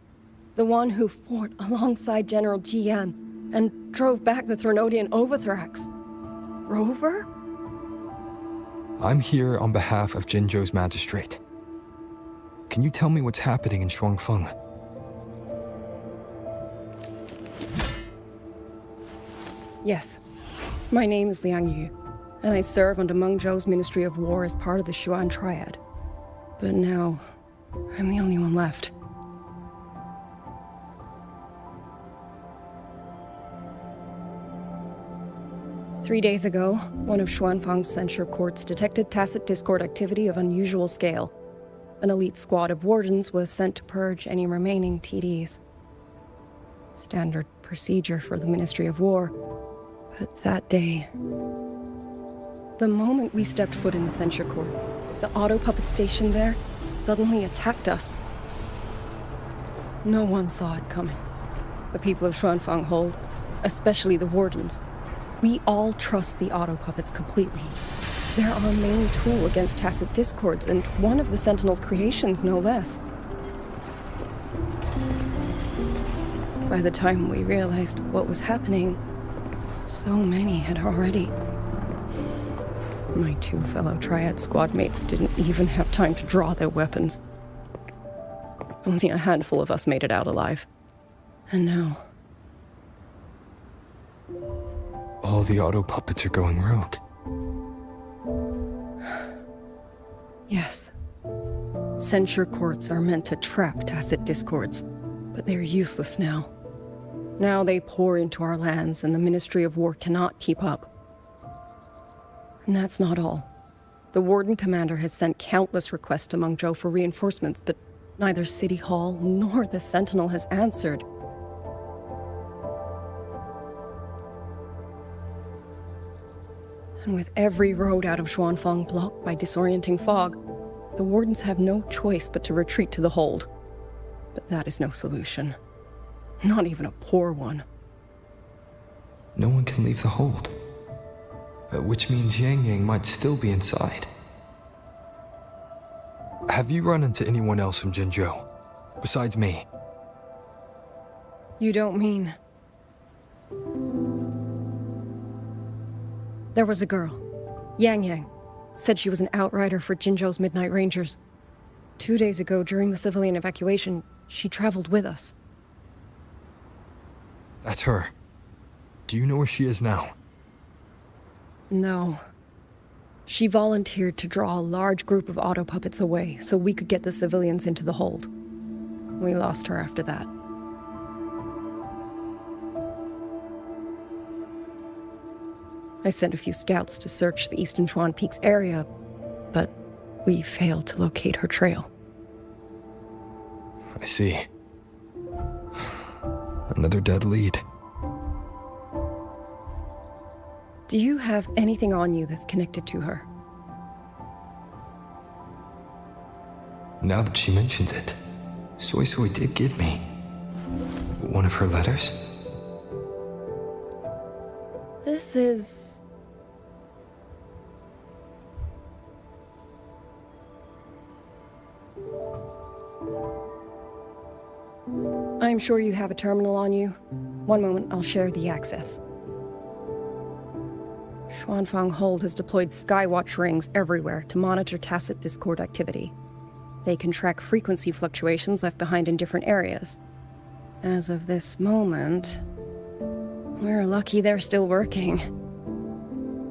The one who fought alongside General Jian and drove back the Threnodian Overthrax? Rover? I'm here on behalf of Jinzhou's magistrate. Can you tell me what's happening in Xuanfeng? Yes. My name is Liang Yu, and I serve under Meng Zhou's Ministry of War as part of the Xuan Triad. But now, I'm the only one left. Three days ago, one of Xuanfang's censure courts detected tacit discord activity of unusual scale. An elite squad of wardens was sent to purge any remaining TDs. Standard procedure for the Ministry of War. But that day, the moment we stepped foot in the censure court, the auto puppet station there suddenly attacked us. No one saw it coming. The people of Xuanfang hold, especially the wardens. We all trust the auto puppets completely. They're our main tool against tacit discords, and one of the Sentinel's creations, no less. By the time we realized what was happening, so many had already. My two fellow Triad squad mates didn't even have time to draw their weapons. Only a handful of us made it out alive. And now... all the auto puppets are going rogue. Yes. Censure courts are meant to trap tacit discords, but they're useless now. Now they pour into our lands, and the Ministry of War cannot keep up. And that's not all. The Warden Commander has sent countless requests to Mengzhou for reinforcements, but neither City Hall nor the Sentinel has answered. And with every road out of Xuanfang blocked by disorienting fog, the Wardens have no choice but to retreat to the hold. But that is no solution. Not even a poor one. No one can leave the hold. Which means Yang Yang might still be inside. Have you run into anyone else from Jinzhou, besides me? You don't mean... There was a girl, Yang Yang. Said she was an outrider for Jinzhou's Midnight Rangers. 2 days ago, during the civilian evacuation, she traveled with us. That's her. Do you know where she is now? No. She volunteered to draw a large group of auto puppets away so we could get the civilians into the hold. We lost her after that. I sent a few scouts to search the Eastern Chuan Peaks area, but we failed to locate her trail. I see. Another dead lead. Do you have anything on you that's connected to her? Now that she mentions it, Soy Soy did give me one of her letters. This is... I'm sure you have a terminal on you. One moment, I'll share the access. Xuanfang Hold has deployed Skywatch rings everywhere to monitor tacit Discord activity. They can track frequency fluctuations left behind in different areas. As of this moment, we're lucky they're still working.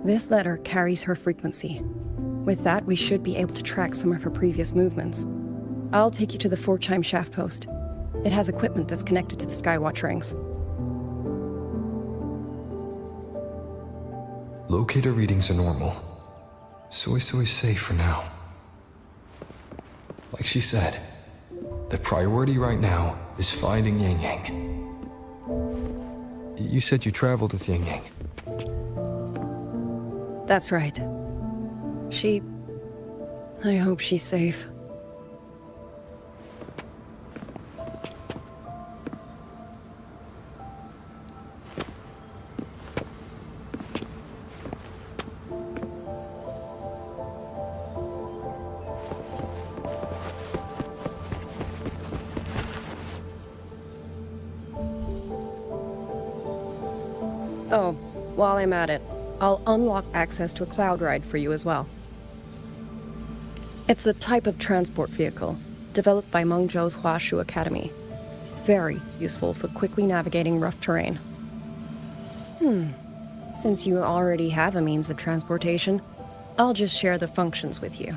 This letter carries her frequency. With that, we should be able to track some of her previous movements. I'll take you to the 4-chime shaft post. It has equipment that's connected to the Skywatch rings. Locator readings are normal. Soy Soy's safe for now. Like she said, the priority right now is finding Yang Yang. You said you traveled with Yang Yang. That's right. I hope she's safe. Oh, while I'm at it, I'll unlock access to a cloud ride for you as well. It's a type of transport vehicle, developed by Mengzhou's Huashu Academy. Very useful for quickly navigating rough terrain. Since you already have a means of transportation, I'll just share the functions with you.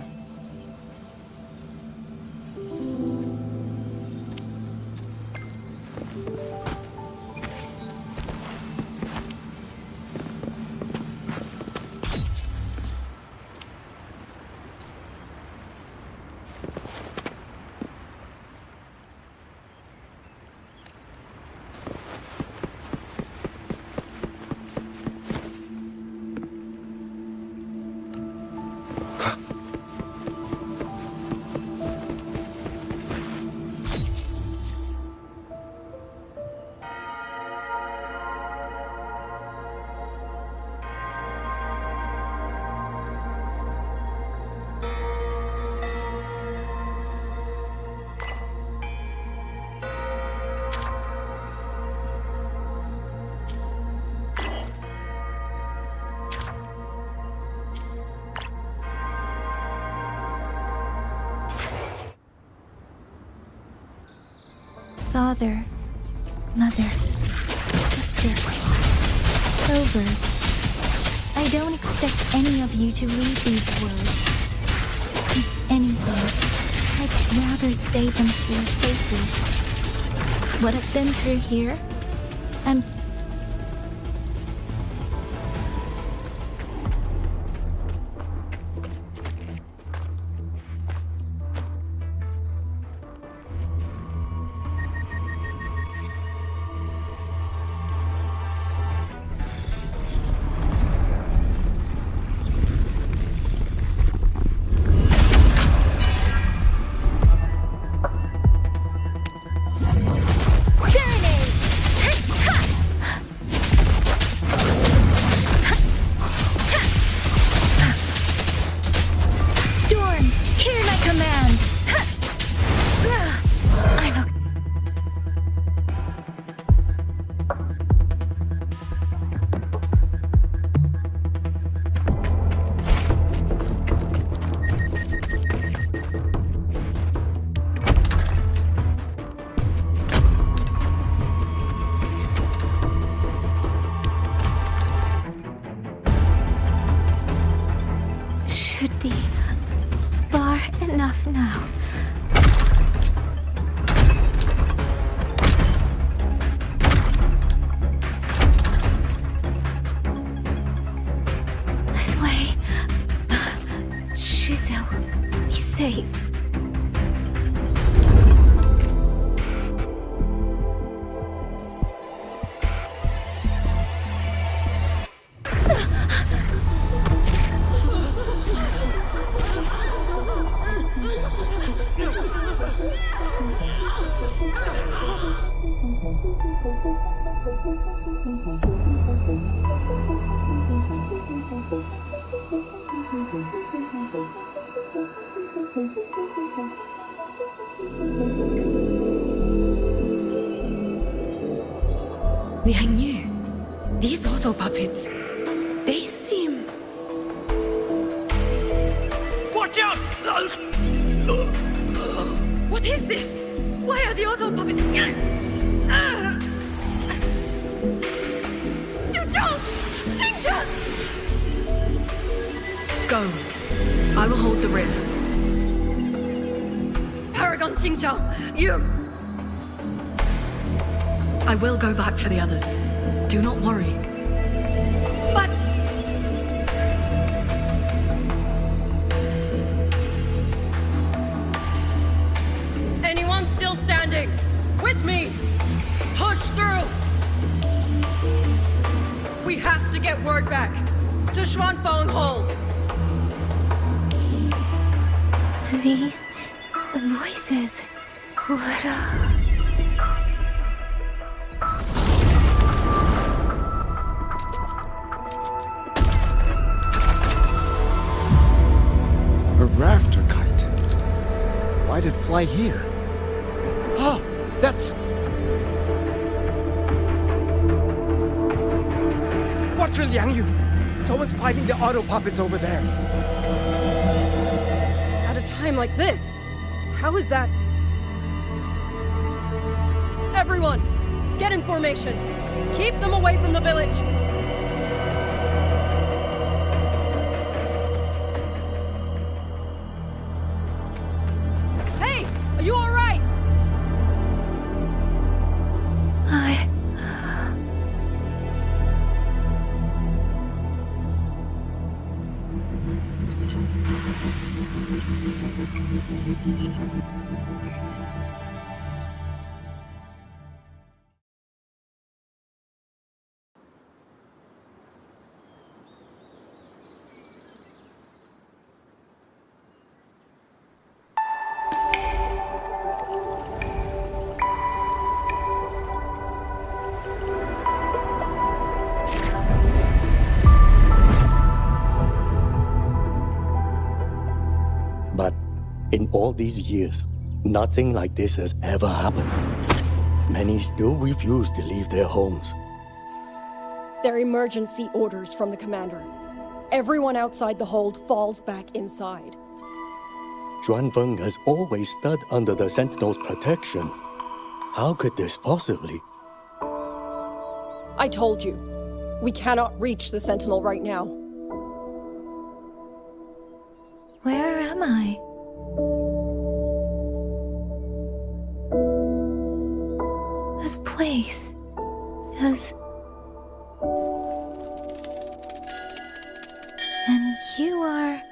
Father, mother, sister, Clover. I don't expect any of you to read these words. If anything, I'd rather say them to your faces. What I've been through here, and should be far enough now. This way. Shizuo, be safe. Liang Yu, these auto puppets, they seem... Watch out! What is this? Why are the auto puppets... Go. I will hold the rear. Paragon Xingqiao, you... I will go back for the others. Do not worry. But... Anyone still standing? With me! Push through! We have to get word back to Xuanfeng Hold! These voices, what are... A rafter kite. Why'd it fly here? Oh, that's... Watch your Liang Yu! Someone's fighting the auto puppets over there. At a time like this, how is that? Everyone, get in formation. Keep them away from the village. Hey, are you all right? But in all these years, nothing like this has ever happened. Many still refuse to leave their homes. They're emergency orders from the commander. Everyone outside the hold falls back inside. Xuanfeng has always stood under the Sentinel's protection. How could this possibly? I told you, we cannot reach the Sentinel right now. Where am I? This place is... And you are...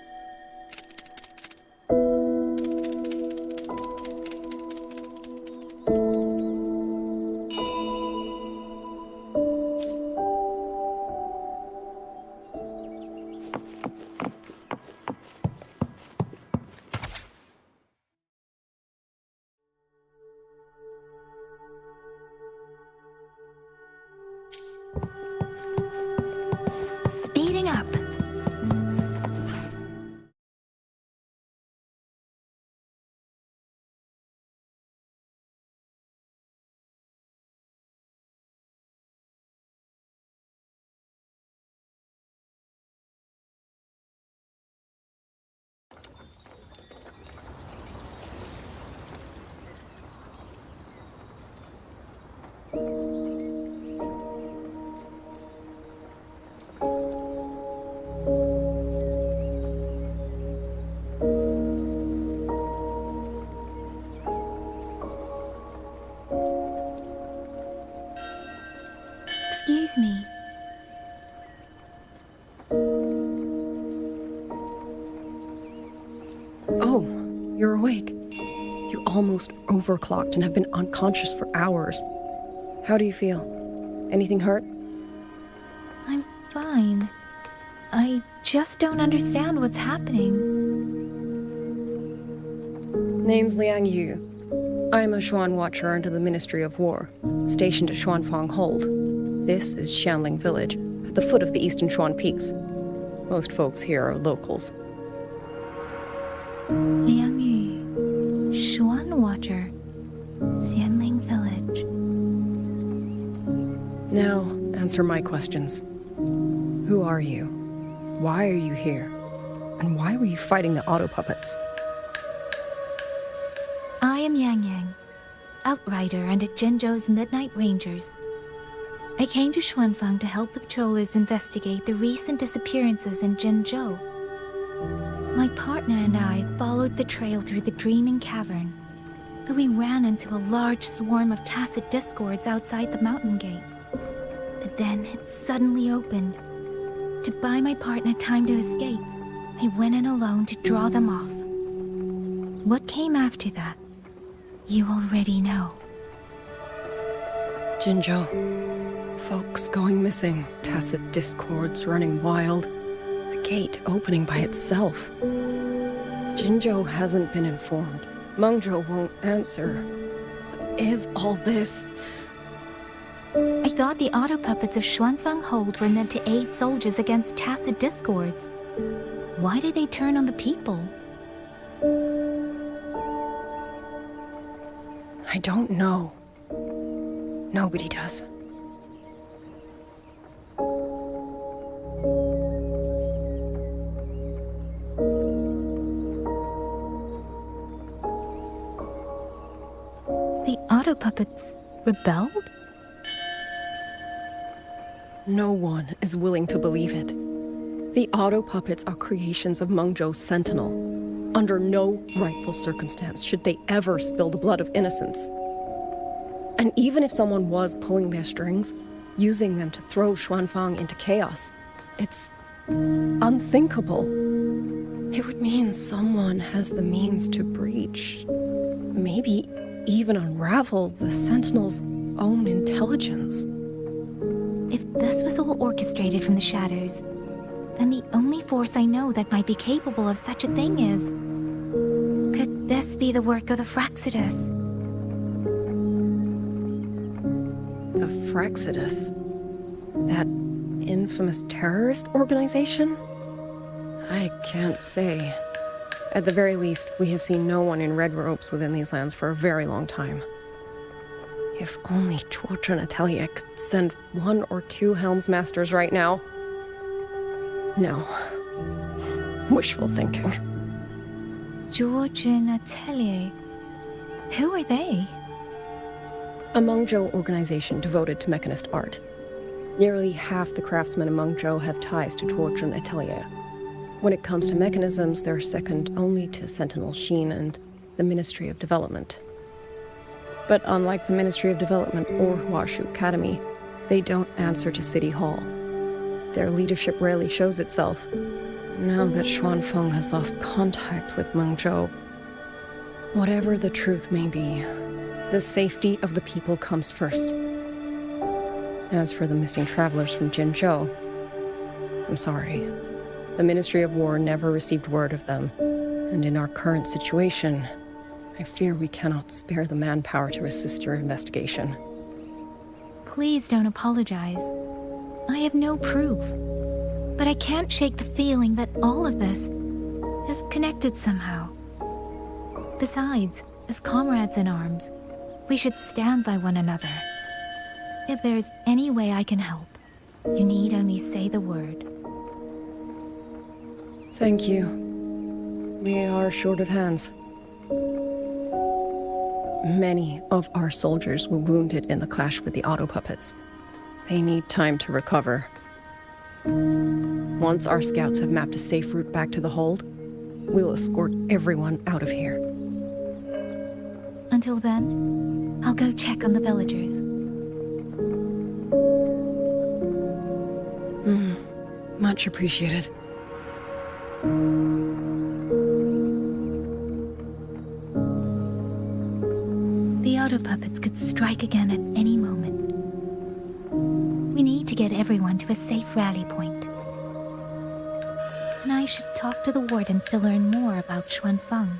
Oh, you're awake. You almost overclocked and have been unconscious for hours. How do you feel? Anything hurt? I'm fine. I just don't understand what's happening. Name's Liang Yu. I'm a Xuan Watcher under the Ministry of War, stationed at Xuanfang Hold. This is Xianling Village, at the foot of the Eastern Xuan Peaks. Most folks here are locals. Liang Yu, Xuan Watcher, Xianling Village. Now, answer my questions. Who are you? Why are you here? And why were you fighting the auto puppets? I am Yang Yang, outrider under Jinzhou's Midnight Rangers. I came to Xuanfang to help the patrollers investigate the recent disappearances in Jinzhou. My partner and I followed the trail through the Dreaming Cavern, but we ran into a large swarm of tacit discords outside the mountain gate. But then it suddenly opened. To buy my partner time to escape, I went in alone to draw them off. What came after that, you already know. Jinzhou. Folks going missing, tacit discords running wild, the gate opening by itself. Jinzhou hasn't been informed. Mengzhou won't answer. What is all this? I thought the auto puppets of Xuanfang Hold were meant to aid soldiers against tacit discords. Why did they turn on the people? I don't know. Nobody does. The auto puppets rebelled? No one is willing to believe it. The auto puppets are creations of Mengzhou's Sentinel. Under no rightful circumstance should they ever spill the blood of innocents. And even if someone was pulling their strings, using them to throw Xuanfang into chaos, it's unthinkable. It would mean someone has the means to breach, maybe even unravel the Sentinel's own intelligence. If this was all orchestrated from the shadows, then the only force I know that might be capable of such a thing is... Could this be the work of the Fraxidus? The Fraxidus? That infamous terrorist organization? I can't say. At the very least, we have seen no one in red robes within these lands for a very long time. If only Chuochen Atelier could send 1 or 2 Helmsmasters right now. No. Wishful thinking. Chuochen Atelier? Who are they? A Mengzhou organization devoted to mechanist art. Nearly half the craftsmen in Mengzhou have ties to Chuochen Atelier. When it comes to mechanisms, they're second only to Sentinel Xin and the Ministry of Development. But unlike the Ministry of Development or Huashu Academy, they don't answer to City Hall. Their leadership rarely shows itself. Now that Xuanfeng has lost contact with Mengzhou, whatever the truth may be, the safety of the people comes first. As for the missing travelers from Jinzhou, I'm sorry. The Ministry of War never received word of them, and in our current situation, I fear we cannot spare the manpower to assist your investigation. Please don't apologize. I have no proof. But I can't shake the feeling that all of this is connected somehow. Besides, as comrades in arms, we should stand by one another. If there is any way I can help, you need only say the word. Thank you. We are short of hands. Many of our soldiers were wounded in the clash with the auto puppets. They need time to recover. Once our scouts have mapped a safe route back to the hold, we'll escort everyone out of here. Until then, I'll go check on the villagers. Much appreciated. powder puppets could strike again at any moment. We need to get everyone to a safe rally point. And I should talk to the wardens to learn more about Xuanfeng.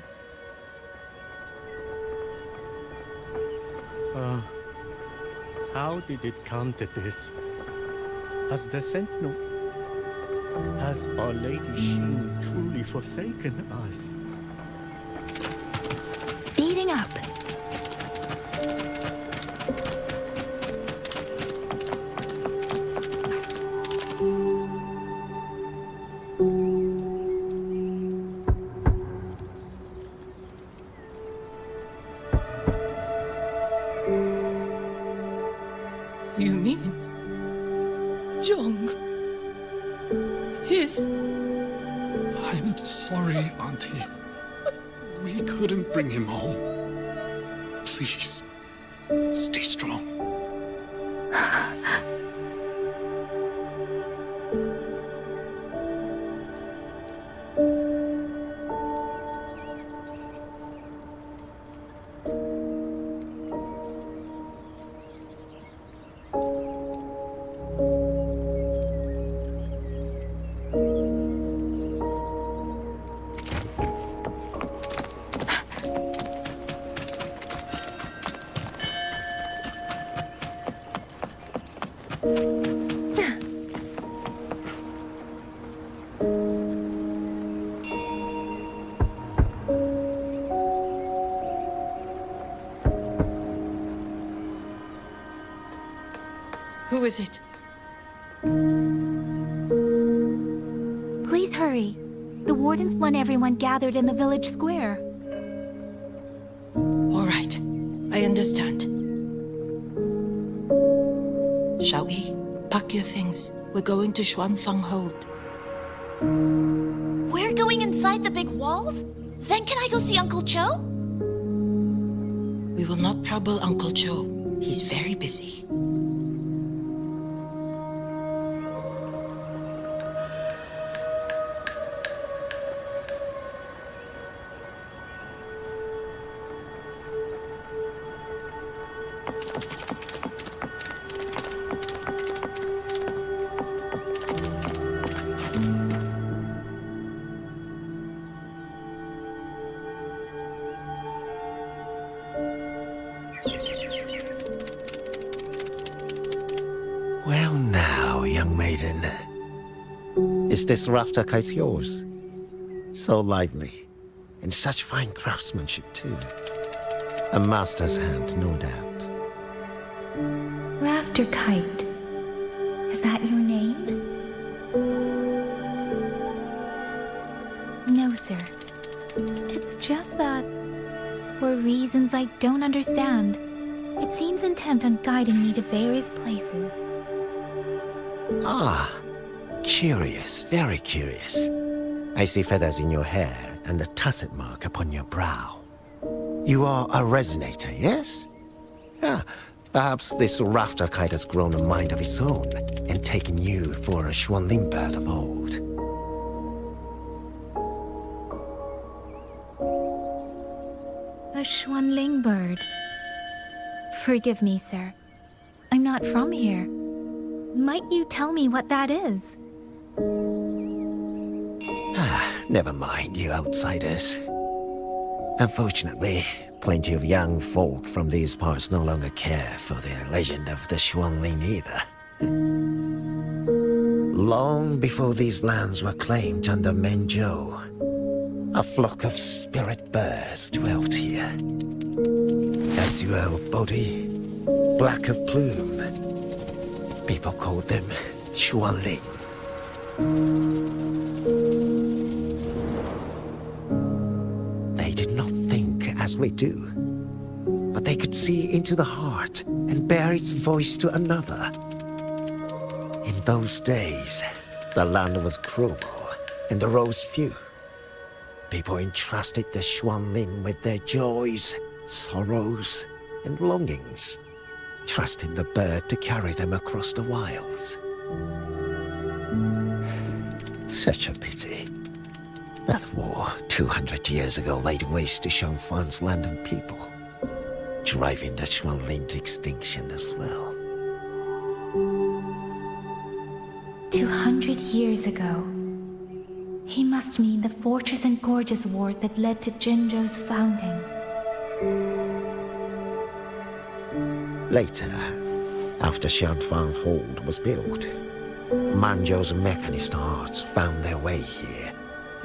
How did it come to this? Has the Sentinel... Has Our Lady Xin truly forsaken us? Speeding up. You mean... Young... His... I'm sorry, Auntie. We couldn't bring him home. Please, stay strong. Who is it? Please hurry. The wardens want everyone gathered in the village square. All right. I understand. Shall we? Pack your things. We're going to Xuanfeng Hold. We're going inside the big walls? Then can I go see Uncle Joe? We will not trouble Uncle Joe. He's very busy. Well now, young maiden. Is this rafter kite yours? So lively. And such fine craftsmanship too. A master's hand, no doubt. Rafter Kite. Is that your name? No, sir. It's just that, for reasons I don't understand, it seems intent on guiding me to various places. Ah, curious, very curious. I see feathers in your hair and a tusset mark upon your brow. You are a resonator, yes? Ah, perhaps this rafter kite has grown a mind of its own and taken you for a Xuanling bird of old. A Xuanling bird. Forgive me, sir. I'm not from here. Might you tell me what that is? Never mind, you outsiders. Unfortunately, plenty of young folk from these parts no longer care for the legend of the Xuanling either. Long before these lands were claimed under Menzhou, a flock of spirit birds dwelt here. Azure body, black of plume. People called them Xuanling. They did not think as we do, but they could see into the heart and bear its voice to another. In those days, the land was cruel and arose few. People entrusted the Xuanling with their joys, sorrows, and longings, trusting the bird to carry them across the wilds. Such a pity. That war 200 years ago laid waste to Xuanfang's land and people. driving the Xuanling to extinction as well. 200 years ago. He must mean the Fortress and Gorges War that led to Jinzhou's founding. Later, after Xianfang Hold was built, Manzhou's mechanist arts found their way here.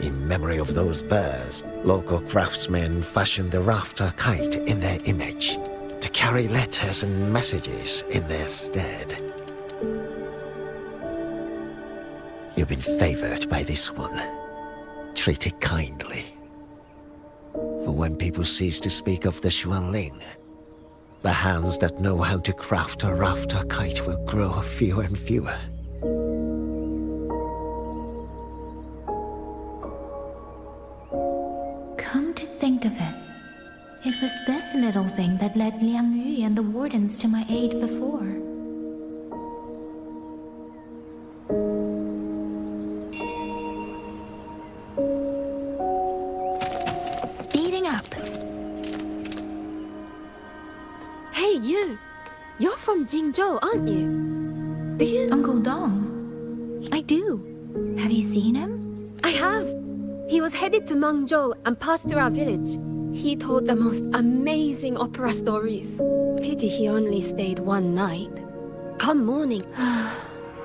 In memory of those birds, local craftsmen fashioned the rafter kite in their image to carry letters and messages in their stead. You've been favored by this one. Treat it kindly. For when people cease to speak of the Xuanling, the hands that know how to craft a rafter kite will grow fewer and fewer. Come to think of it, it was this little thing that led Liang Yu and the wardens to my aid before. Speeding up. Hey, you! You're from Jingzhou, aren't you? Do you... Uncle Dong? I do. Have you seen him? I have. He was headed to Mangzhou and passed through our village. He told the most amazing opera stories. Pity he only stayed one night. Come morning,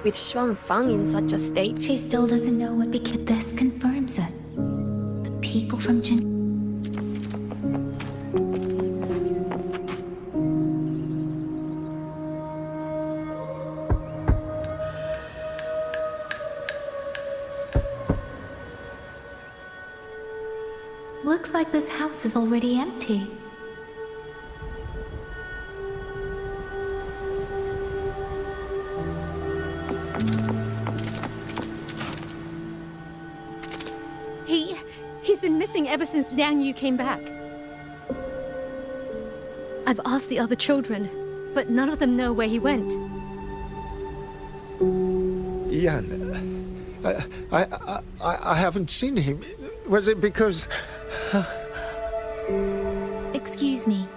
with Xuanfang in such a state. She still doesn't know what became. This confirms it. The people from Jin. Looks like this house is already empty. He's been missing ever since Liang Yu came back. I've asked the other children, but none of them know where he went. Yan, I haven't seen him. Was it because... Excuse me.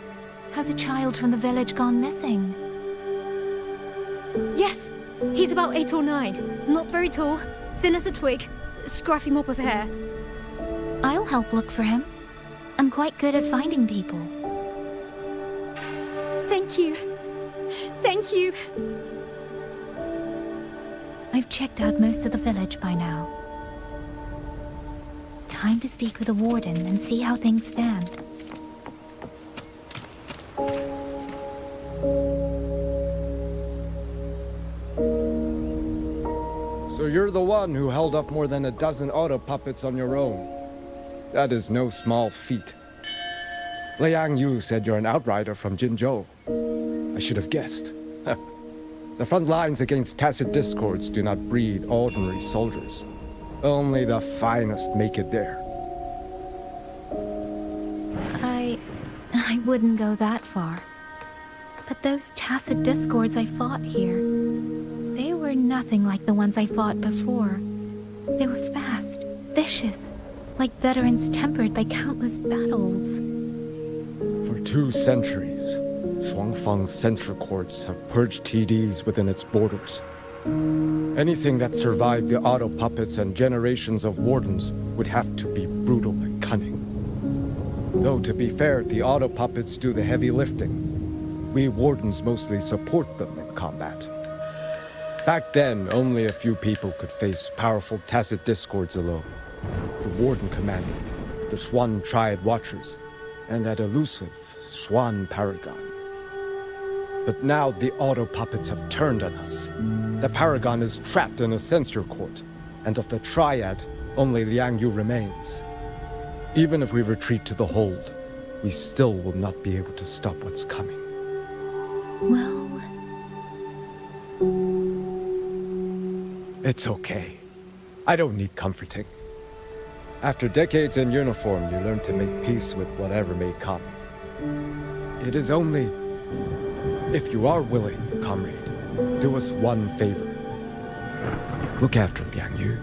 Has a child from the village gone missing? Yes, he's about 8 or 9. Not very tall, thin as a twig, scruffy mop of hair. I'll help look for him. I'm quite good at finding people. Thank you. Thank you. I've checked out most of the village by now. Time to speak with the warden and see how things stand. So you're the one who held off more than a dozen auto puppets on your own. That is no small feat. Liang Yu said you're an outrider from Jinzhou. I should have guessed. The front lines against tacit discords do not breed ordinary soldiers. Only the finest make it there. I wouldn't go that far. But those tacit discords I fought here, they were nothing like the ones I fought before. They were fast, vicious, like veterans tempered by countless battles. For 2 centuries, Xuanfang's censure courts have purged TDs within its borders. Anything that survived the auto puppets and generations of wardens would have to be brutal and cunning. Though to be fair, the auto puppets do the heavy lifting. We wardens mostly support them in combat. Back then, only a few people could face powerful tacit discords alone. The warden commanded, the Xuan Triad Watchers, and that elusive Xuan Paragon. But now the auto puppets have turned on us. The Paragon is trapped in a censure court, and of the Triad, only Liang Yu remains. Even if we retreat to the hold, we still will not be able to stop what's coming. Well... It's okay. I don't need comforting. After decades in uniform, you learn to make peace with whatever may come. It is only... If you are willing, comrade, do us one favor. Look after Liang Yu.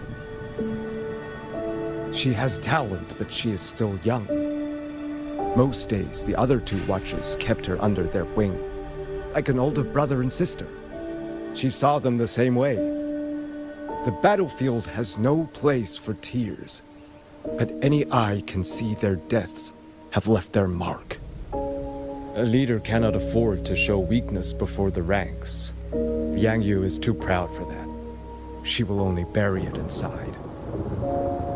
She has talent, but she is still young. Most days, the other two watchers kept her under their wing, like an older brother and sister. She saw them the same way. The battlefield has no place for tears, but any eye can see their deaths have left their mark. A leader cannot afford to show weakness before the ranks. Yang Yu is too proud for that. She will only bury it inside.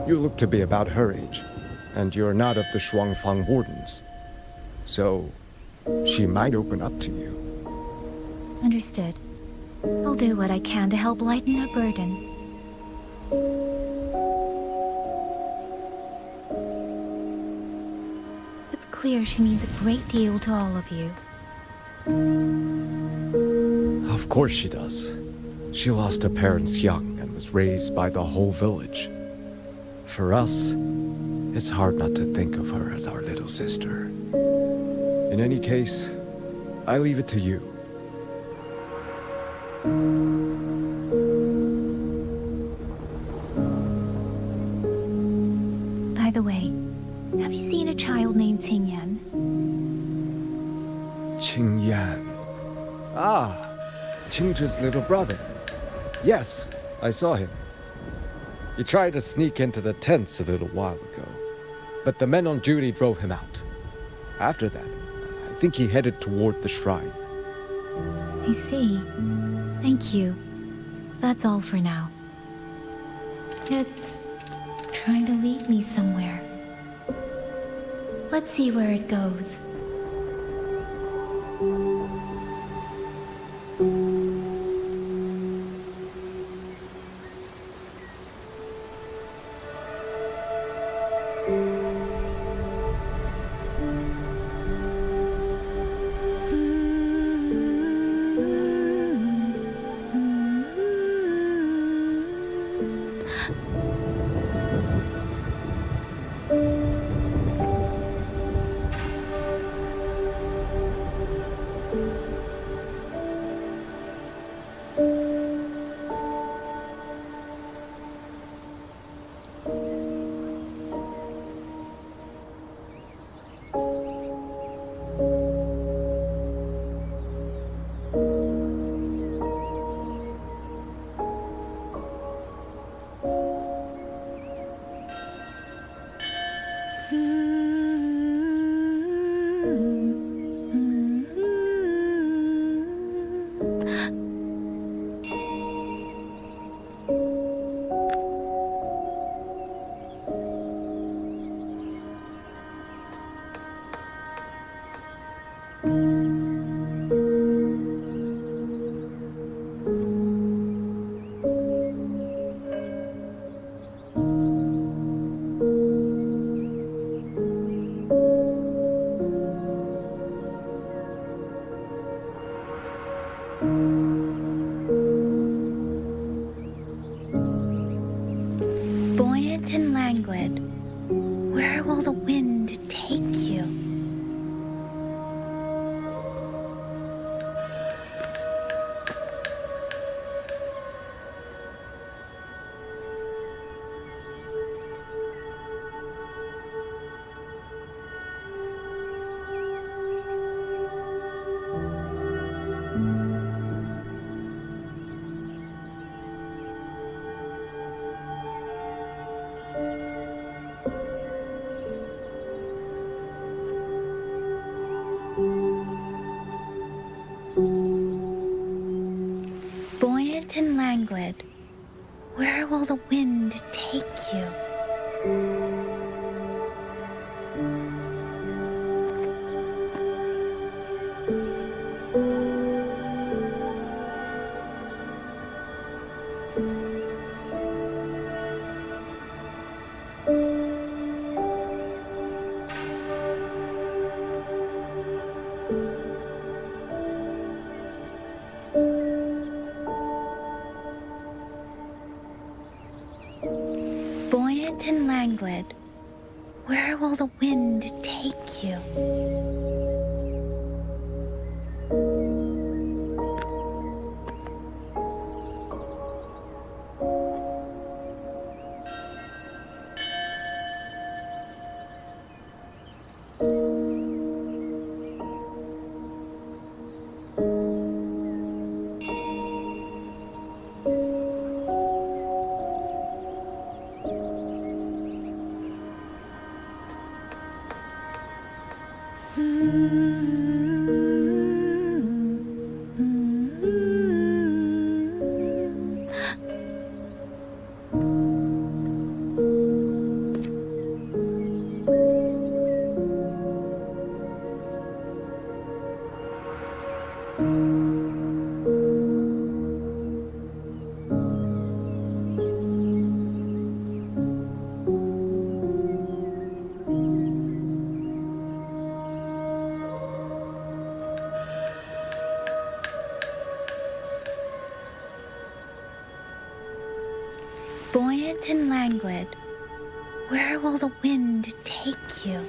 You look to be about her age, and you're not of the Shuangfang Wardens. So, she might open up to you. Understood. I'll do what I can to help lighten her burden. It's clear she means a great deal to all of you. Of course she does. She lost her parents young and was raised by the whole village. For us, it's hard not to think of her as our little sister. In any case, I leave it to you. By the way, have you seen a child named Qingyan? Qingyan. Ah, Qingzhi's little brother. Yes, I saw him. He tried to sneak into the tents a little while ago, but the men on duty drove him out. After that, I think he headed toward the shrine. I see. Thank you. That's all for now. It's trying to lead me somewhere. Let's see where it goes. Buoyant and languid, where will the wind take you? Buoyant and languid, where will the wind take you? Buoyant and languid, where will the wind take you? Buoyant and languid, where will the wind take you?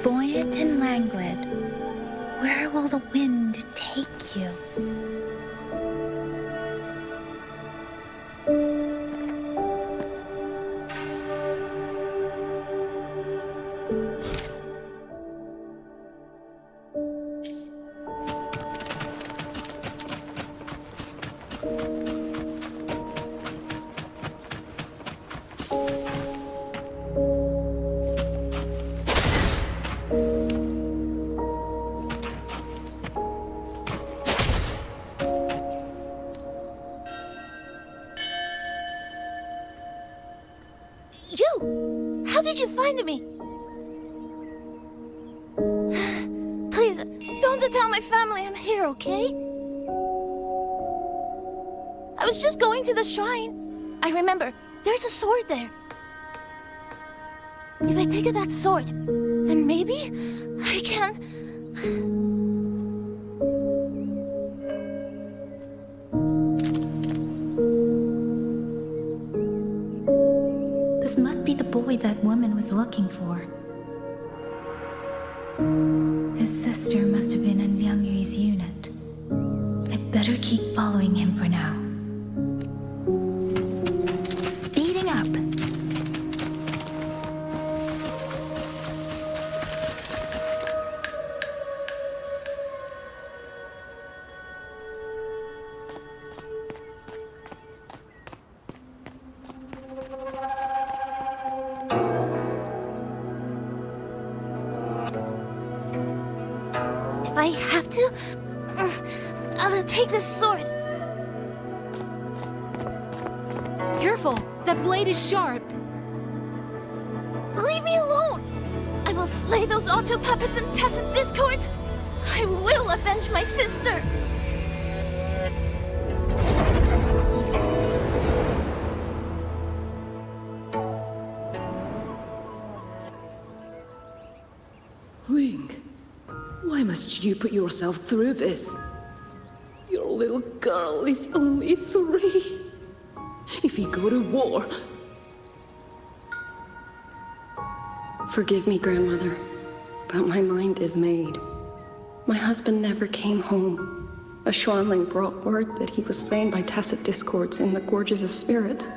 Buoyant and languid, where will the wind take you? You! How did you find me? Please, don't tell my family I'm here, okay? I was just going to the shrine. I remember, there's a sword there. If I take that sword, then maybe I can... This must be the boy that woman was looking for. His sister must have been in Liang Yu's unit. I'd better keep following him for now. Speeding up. If I have to, I'll take this sword. Careful! That blade is sharp! Leave me alone! I will slay those auto puppets and tacit discords! I will avenge my sister! Wing, why must you put yourself through this? Your little girl is only 3. If you go to war... Forgive me, Grandmother, but my mind is made. My husband never came home. A Xuanling brought word that he was slain by tacit discords in the Gorges of Spirits.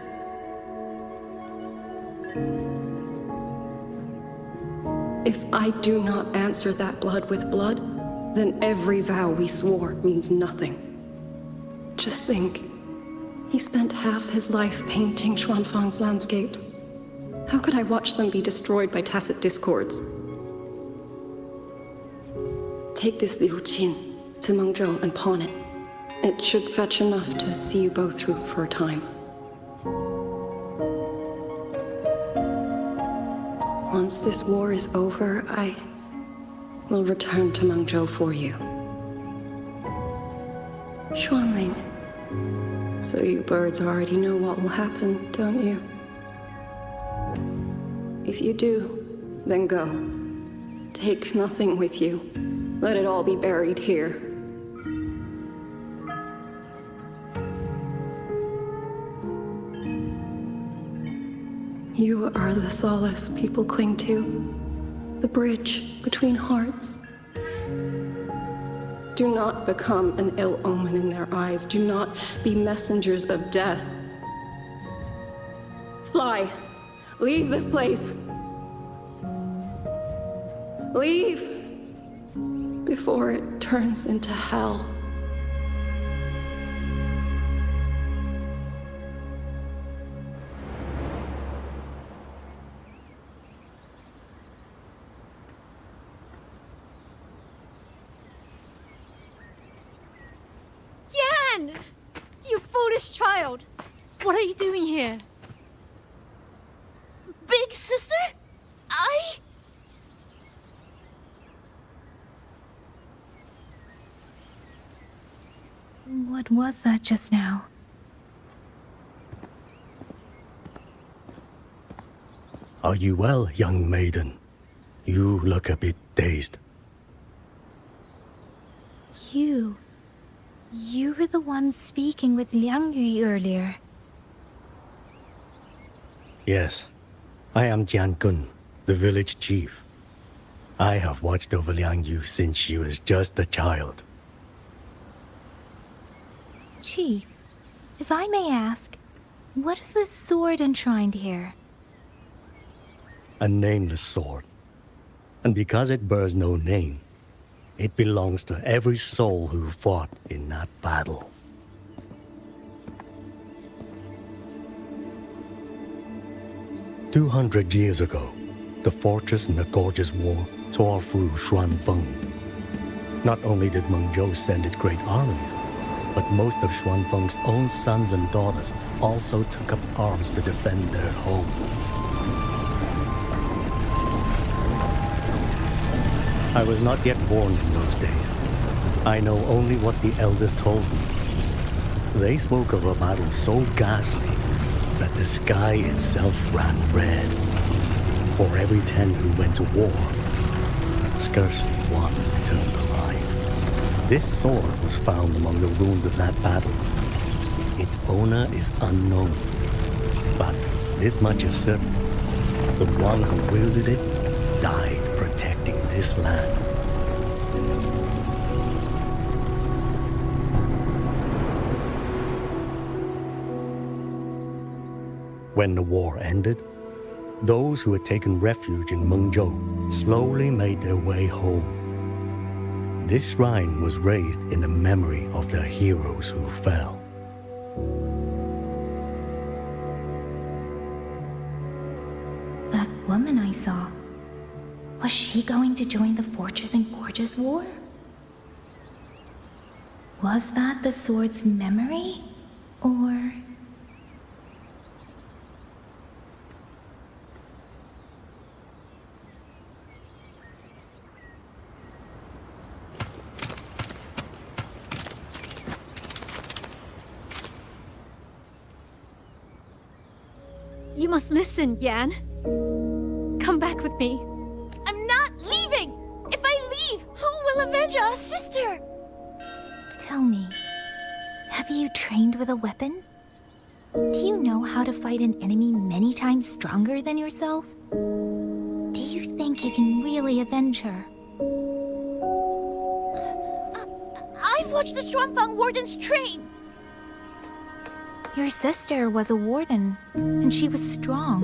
If I do not answer that blood with blood, then every vow we swore means nothing. Just think, he spent half his life painting Xuanfang's landscapes. How could I watch them be destroyed by tacit discords? Take this Liu Qin to Mengzhou and pawn it. It should fetch enough to see you both through for a time. Once this war is over, I will return to Mengzhou for you. Xuanling, so you birds already know what will happen, don't you? If you do, then go. Take nothing with you. Let it all be buried here. You are the solace people cling to. The bridge between hearts. Do not become an ill omen in their eyes. Do not be messengers of death. Fly. Leave this place. Leave before it turns into hell. Yan! You foolish child! What are you doing here? Big sister? What was that just now? Are you well, young maiden? You look a bit dazed. You were the one speaking with Liang Yu earlier. Yes, I am Jian Gun, the village chief. I have watched over Liang Yu since she was just a child. Chief, if I may ask, what is this sword enshrined here? A nameless sword. And because it bears no name, it belongs to every soul who fought in that battle. "200 years ago, the fortress in the Gorgeous War tore through Xuanfeng. Not only did Mengzhou send its great armies, but most of Xuanfeng's own sons and daughters also took up arms to defend their home. I was not yet born in those days. I know only what the elders told me. They spoke of a battle so ghastly that the sky itself ran red. For every 10 who went to war, scarcely one returned alive. This sword was found among the ruins of that battle. Its owner is unknown, but this much is certain. The one who wielded it died protecting this land. When the war ended, those who had taken refuge in Mengzhou slowly made their way home. This shrine was raised in the memory of the heroes who fell. That woman I saw, was she going to join the Fortress and Gorgeous War? Was that the sword's memory? Or... You must listen, Yan. Come back with me. I'm not leaving! If I leave, who will avenge our sister? Tell me, have you trained with a weapon? Do you know how to fight an enemy many times stronger than yourself? Do you think you can really avenge her? I've watched the Xuanfang wardens train. Your sister was a warden, and she was strong.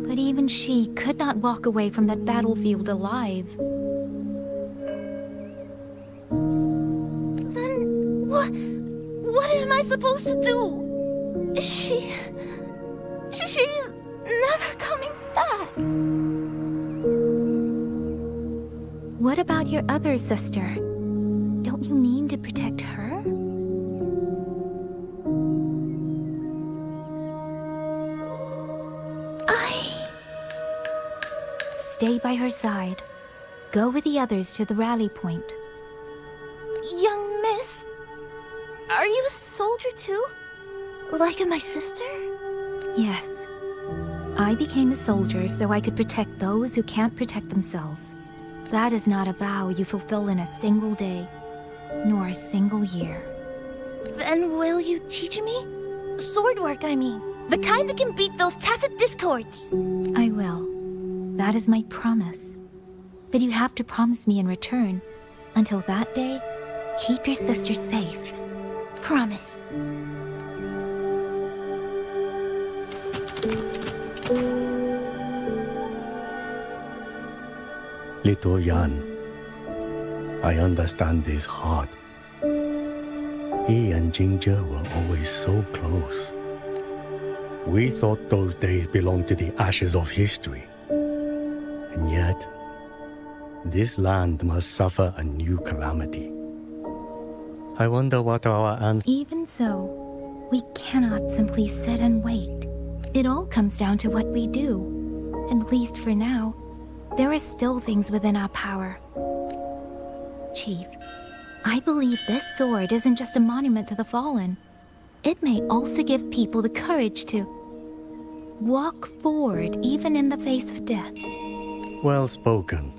But even she could not walk away from that battlefield alive. Then what am I supposed to do? She's never coming back. What about your other sister? Don't you mean to protect her? Stay by her side. Go with the others to the rally point. Young miss, are you a soldier too? Like my sister? Yes. I became a soldier so I could protect those who can't protect themselves. That is not a vow you fulfill in a single day, nor a single year. Then will you teach me? Sword work, I mean. The kind that can beat those tacit discords. I will. That is my promise. But you have to promise me in return, until that day, keep your sister safe. Promise. Little Yan, I understand this hard. He and Ginger were always so close. We thought those days belonged to the ashes of history. And yet, this land must suffer a new calamity. I wonder what our answer... Even so, we cannot simply sit and wait. It all comes down to what we do. At least for now, there are still things within our power. Chief, I believe this sword isn't just a monument to the fallen. It may also give people the courage to walk forward even in the face of death. Well spoken.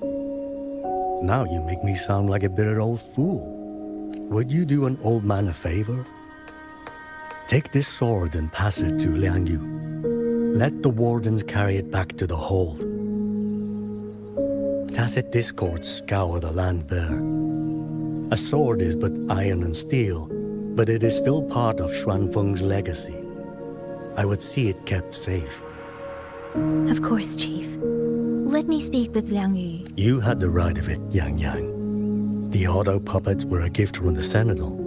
Now you make me sound like a bitter old fool. Would you do an old man a favor? Take this sword and pass it to Liang Yu. Let the wardens carry it back to the hold. Tacit discords scour the land bare. A sword is but iron and steel, but it is still part of Xuanfeng's legacy. I would see it kept safe. Of course, Chief. Let me speak with Liang Yu. You had the right of it, Yang Yang. The auto puppets were a gift from the Sentinel.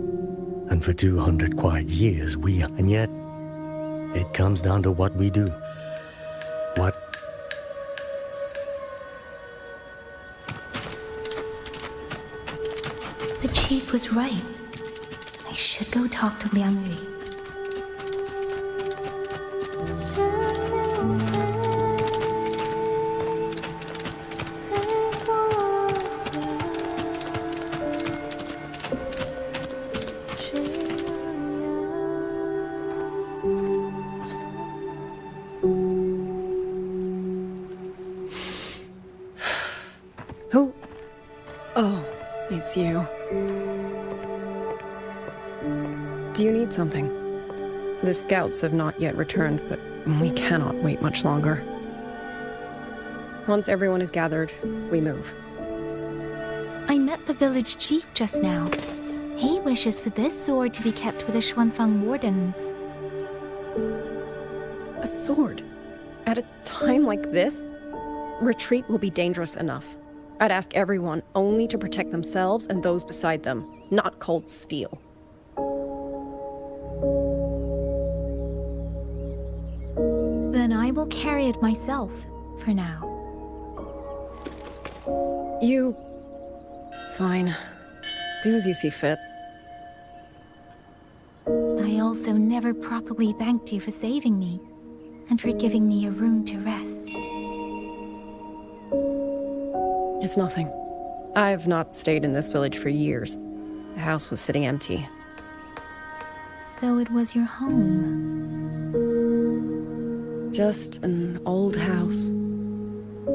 And for 200 quiet years, and yet, it comes down to what we do. What? The Chief was right. I should go talk to Liang Yu. Who? Oh, it's you. Do you need something? The scouts have not yet returned, but we cannot wait much longer. Once everyone is gathered, we move. I met the village chief just now. He wishes for this sword to be kept with the Xuanfeng wardens. A sword? At a time like this? Retreat will be dangerous enough. I'd ask everyone only to protect themselves and those beside them, not cold steel. Then I will carry it myself, for now. You... Fine. Do as you see fit. I also never properly thanked you for saving me, and for giving me a room to rest. It's nothing. I have not stayed in this village for years. The house was sitting empty. So it was your home. Just an old house.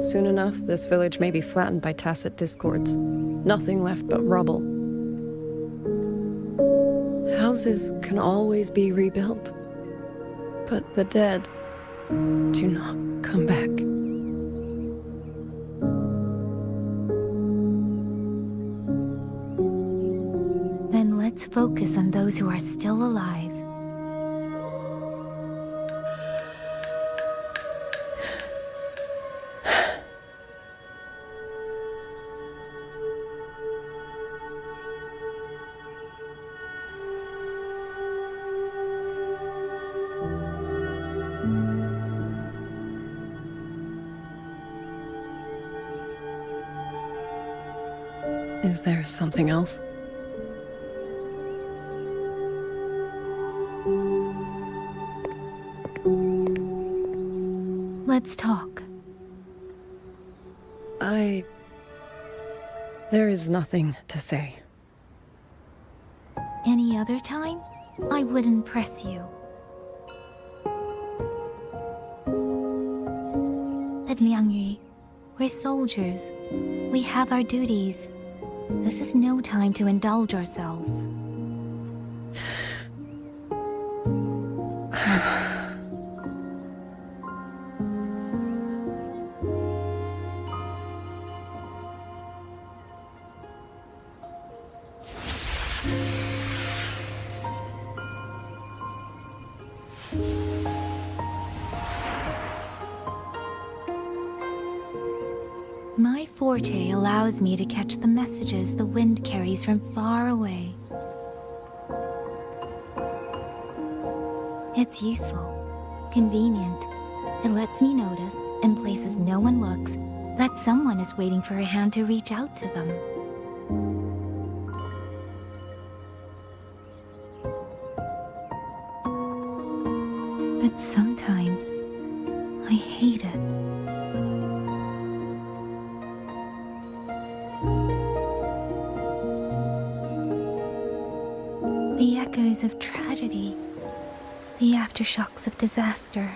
Soon enough, this village may be flattened by tacit discords. Nothing left but rubble. Houses can always be rebuilt. But the dead do not come back. Then let's focus on those who are still alive. Is there something else? Let's talk. There is nothing to say. Any other time, I wouldn't press you. But Liang Yu, we're soldiers. We have our duties. This is no time to indulge ourselves. My forte allows me to catch the messages the wind carries from far away. It's useful, convenient. It lets me notice, in places no one looks, that someone is waiting for a hand to reach out to them. But sometimes, I hate it. The echoes of tragedy, the aftershocks of disaster.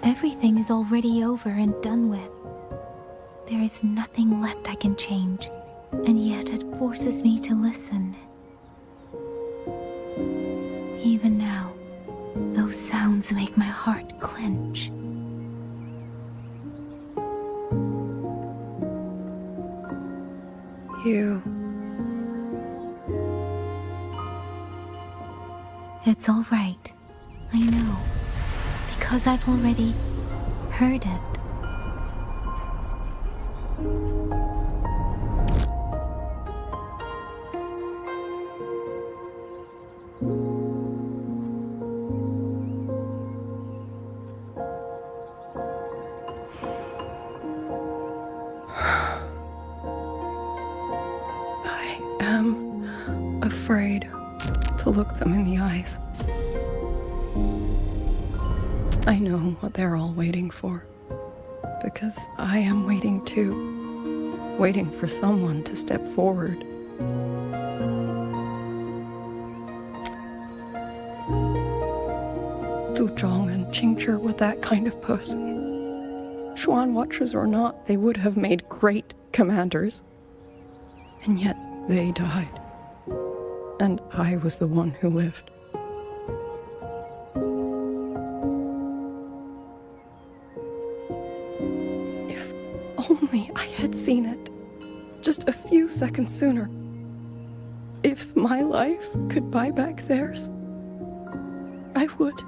Everything is already over and done with. There is nothing left I can change, and yet it forces me to listen. Even now, those sounds make my heart clench. You. It's all right. I know. Because I've already heard it. I am afraid to look them in the eyes. I know what they're all waiting for, because I am waiting too, waiting for someone to step forward. Du Zhong and Qingzhi were that kind of person. Xuan Watchers or not, they would have made great commanders. And yet they died. And I was the one who lived. If only I had seen it just a few seconds sooner. If my life could buy back theirs, I would.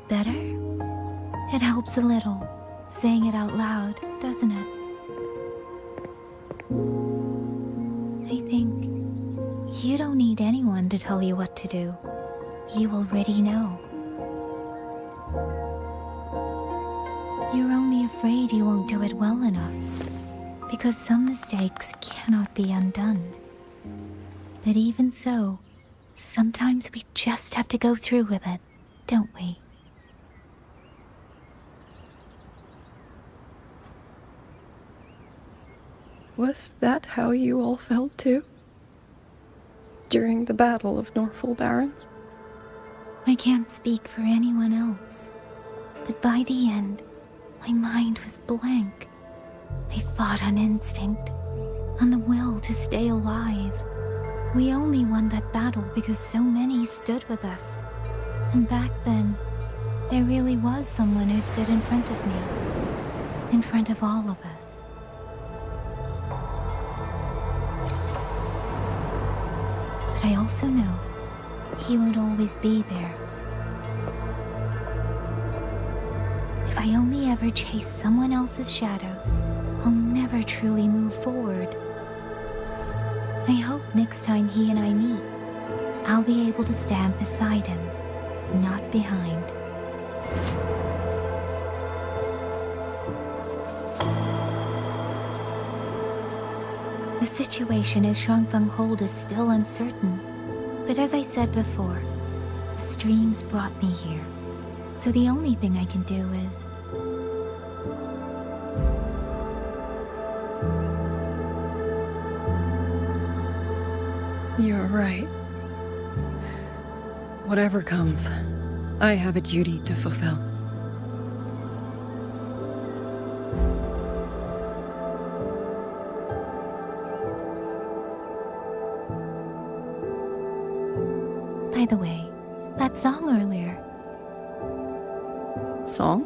Better? It helps a little, saying it out loud, doesn't it? I think you don't need anyone to tell you what to do. You already know. You're only afraid you won't do it well enough, because some mistakes cannot be undone. But even so, sometimes we just have to go through with it, don't we? Was that how you all felt too? During the Battle of Norfolk Barrens? I can't speak for anyone else, but by the end, my mind was blank. I fought on instinct, on the will to stay alive. We only won that battle because so many stood with us. And back then, there really was someone who stood in front of me, in front of all of us. But I also know he won't always be there. If I only ever chase someone else's shadow, I'll never truly move forward. I hope next time he and I meet, I'll be able to stand beside him, not behind. The situation as Shuangfeng Hold is still uncertain, but as I said before, the streams brought me here, so the only thing I can do is... You're right. Whatever comes, I have a duty to fulfill. By the way, that song earlier. Song?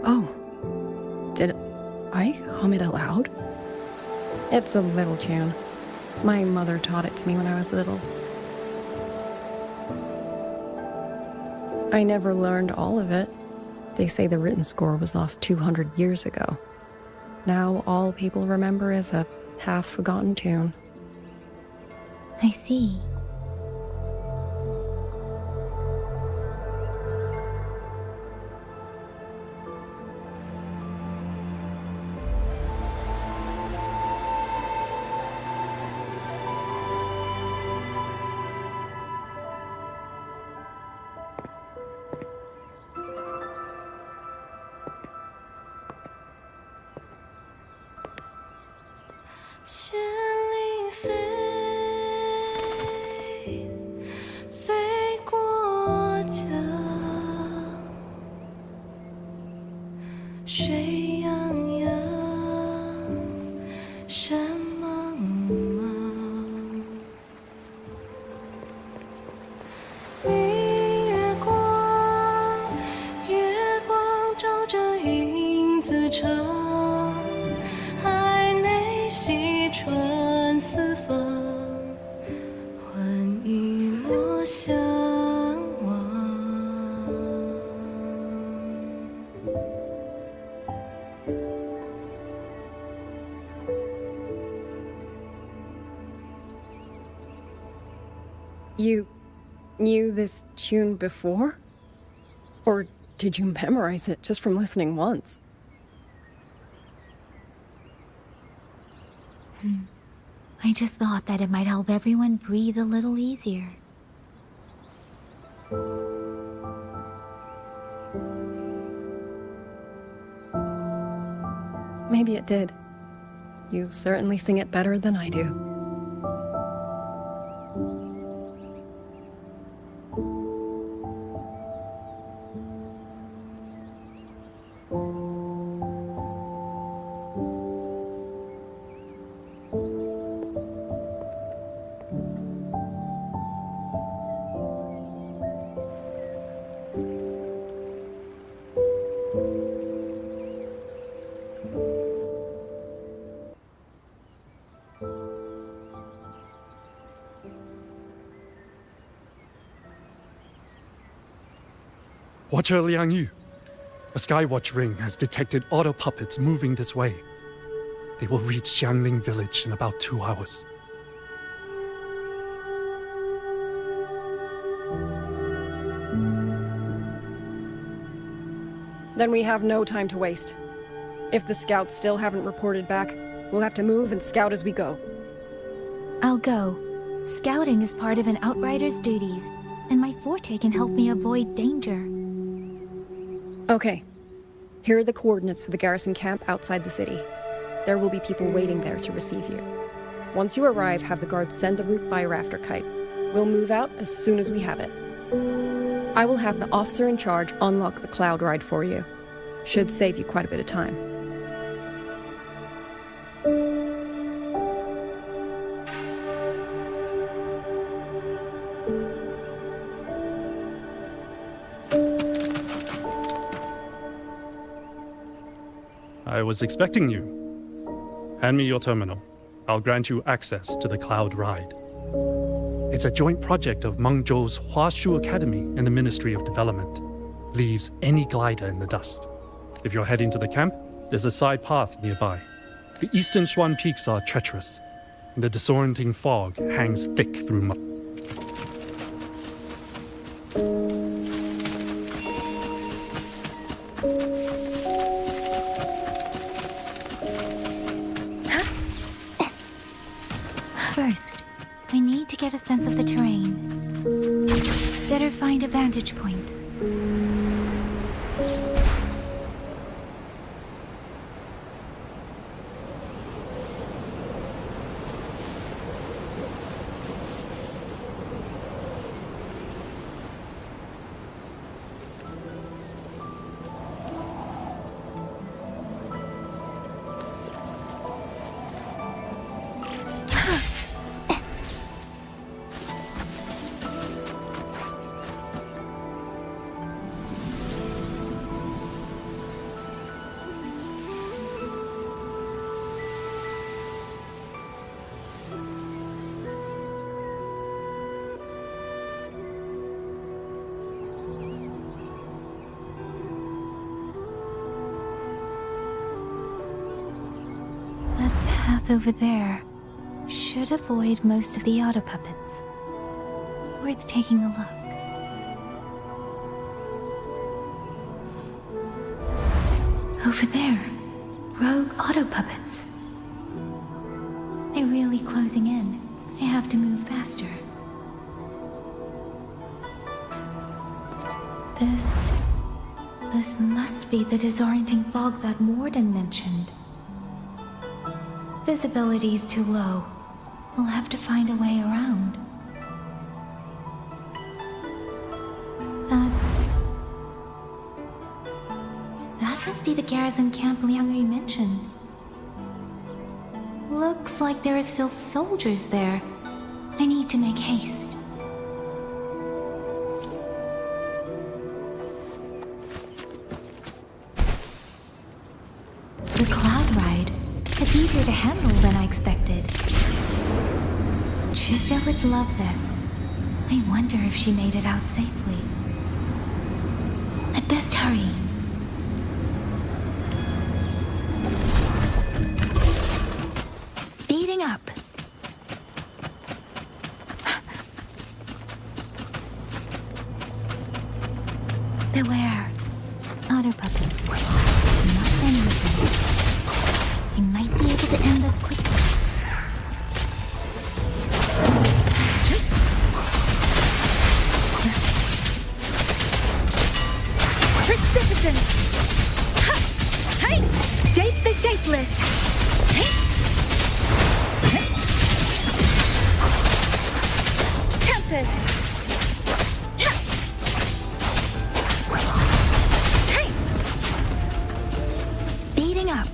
Oh. Did I hum it aloud? It's a little tune. My mother taught it to me when I was little. I never learned all of it. They say the written score was lost 200 years ago. Now all people remember is a half-forgotten tune. I see. You knew this tune before? Or did you memorize it just from listening once? I just thought that it might help everyone breathe a little easier. Maybe it did. You certainly sing it better than I do. Watcher Liang Yu, a Skywatch ring has detected auto puppets moving this way. They will reach Xiangling village in about 2 hours. Then we have no time to waste. If the scouts still haven't reported back, we'll have to move and scout as we go. I'll go. Scouting is part of an outrider's duties, and my forte can help me avoid danger. Okay. Here are the coordinates for the garrison camp outside the city. There will be people waiting there to receive you. Once you arrive, have the guards send the route by rafter kite. We'll move out as soon as we have it. I will have the officer in charge unlock the cloud ride for you. Should save you quite a bit of time. I was expecting you. Hand me your terminal. I'll grant you access to the cloud ride. It's a joint project of Mengzhou's Huashu Academy and the Ministry of Development. Leaves any glider in the dust. If you're heading to the camp, there's a side path nearby. The eastern Xuan peaks are treacherous, and the disorienting fog hangs thick through mud. First, I need to get a sense of the terrain. Better find a vantage point. path over there should avoid most of the auto puppets. Worth taking a look. Over there, rogue auto puppets. They're really closing in. They have to move faster. This must be the disorienting fog that Morden mentioned. Visibility's too low. We'll have to find a way around. That must be the garrison camp Liangyu mentioned. Looks like there are still soldiers there. I need to make haste. The cloud ride is easier to handle than I expected. Chuseo would love this. I wonder if she made it out safely. I'd best hurry. Speeding up. Beware. Auto puppets. Not many of them. I might be able to end this quickly. Precipitant! Ha! Hey! Shape the shapeless! Hey! Tempest! Hey! Speeding up.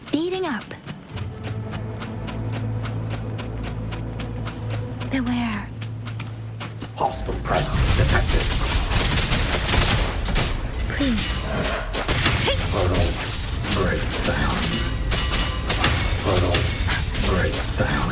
Speeding up. Beware. Hostile presence detected. Please. Portal breakdown. Portal breakdown.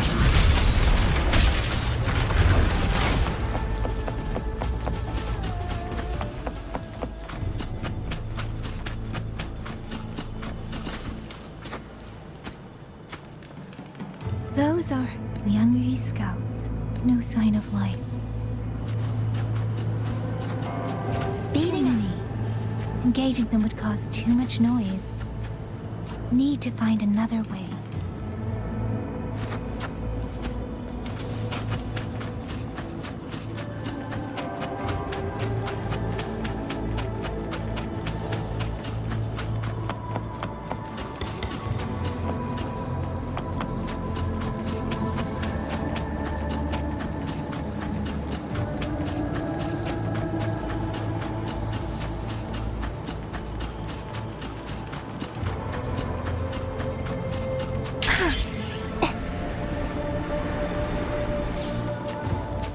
Those are Liangyu scouts. No sign of life. Speeding any. Engaging them would cause too much noise. Need to find another way.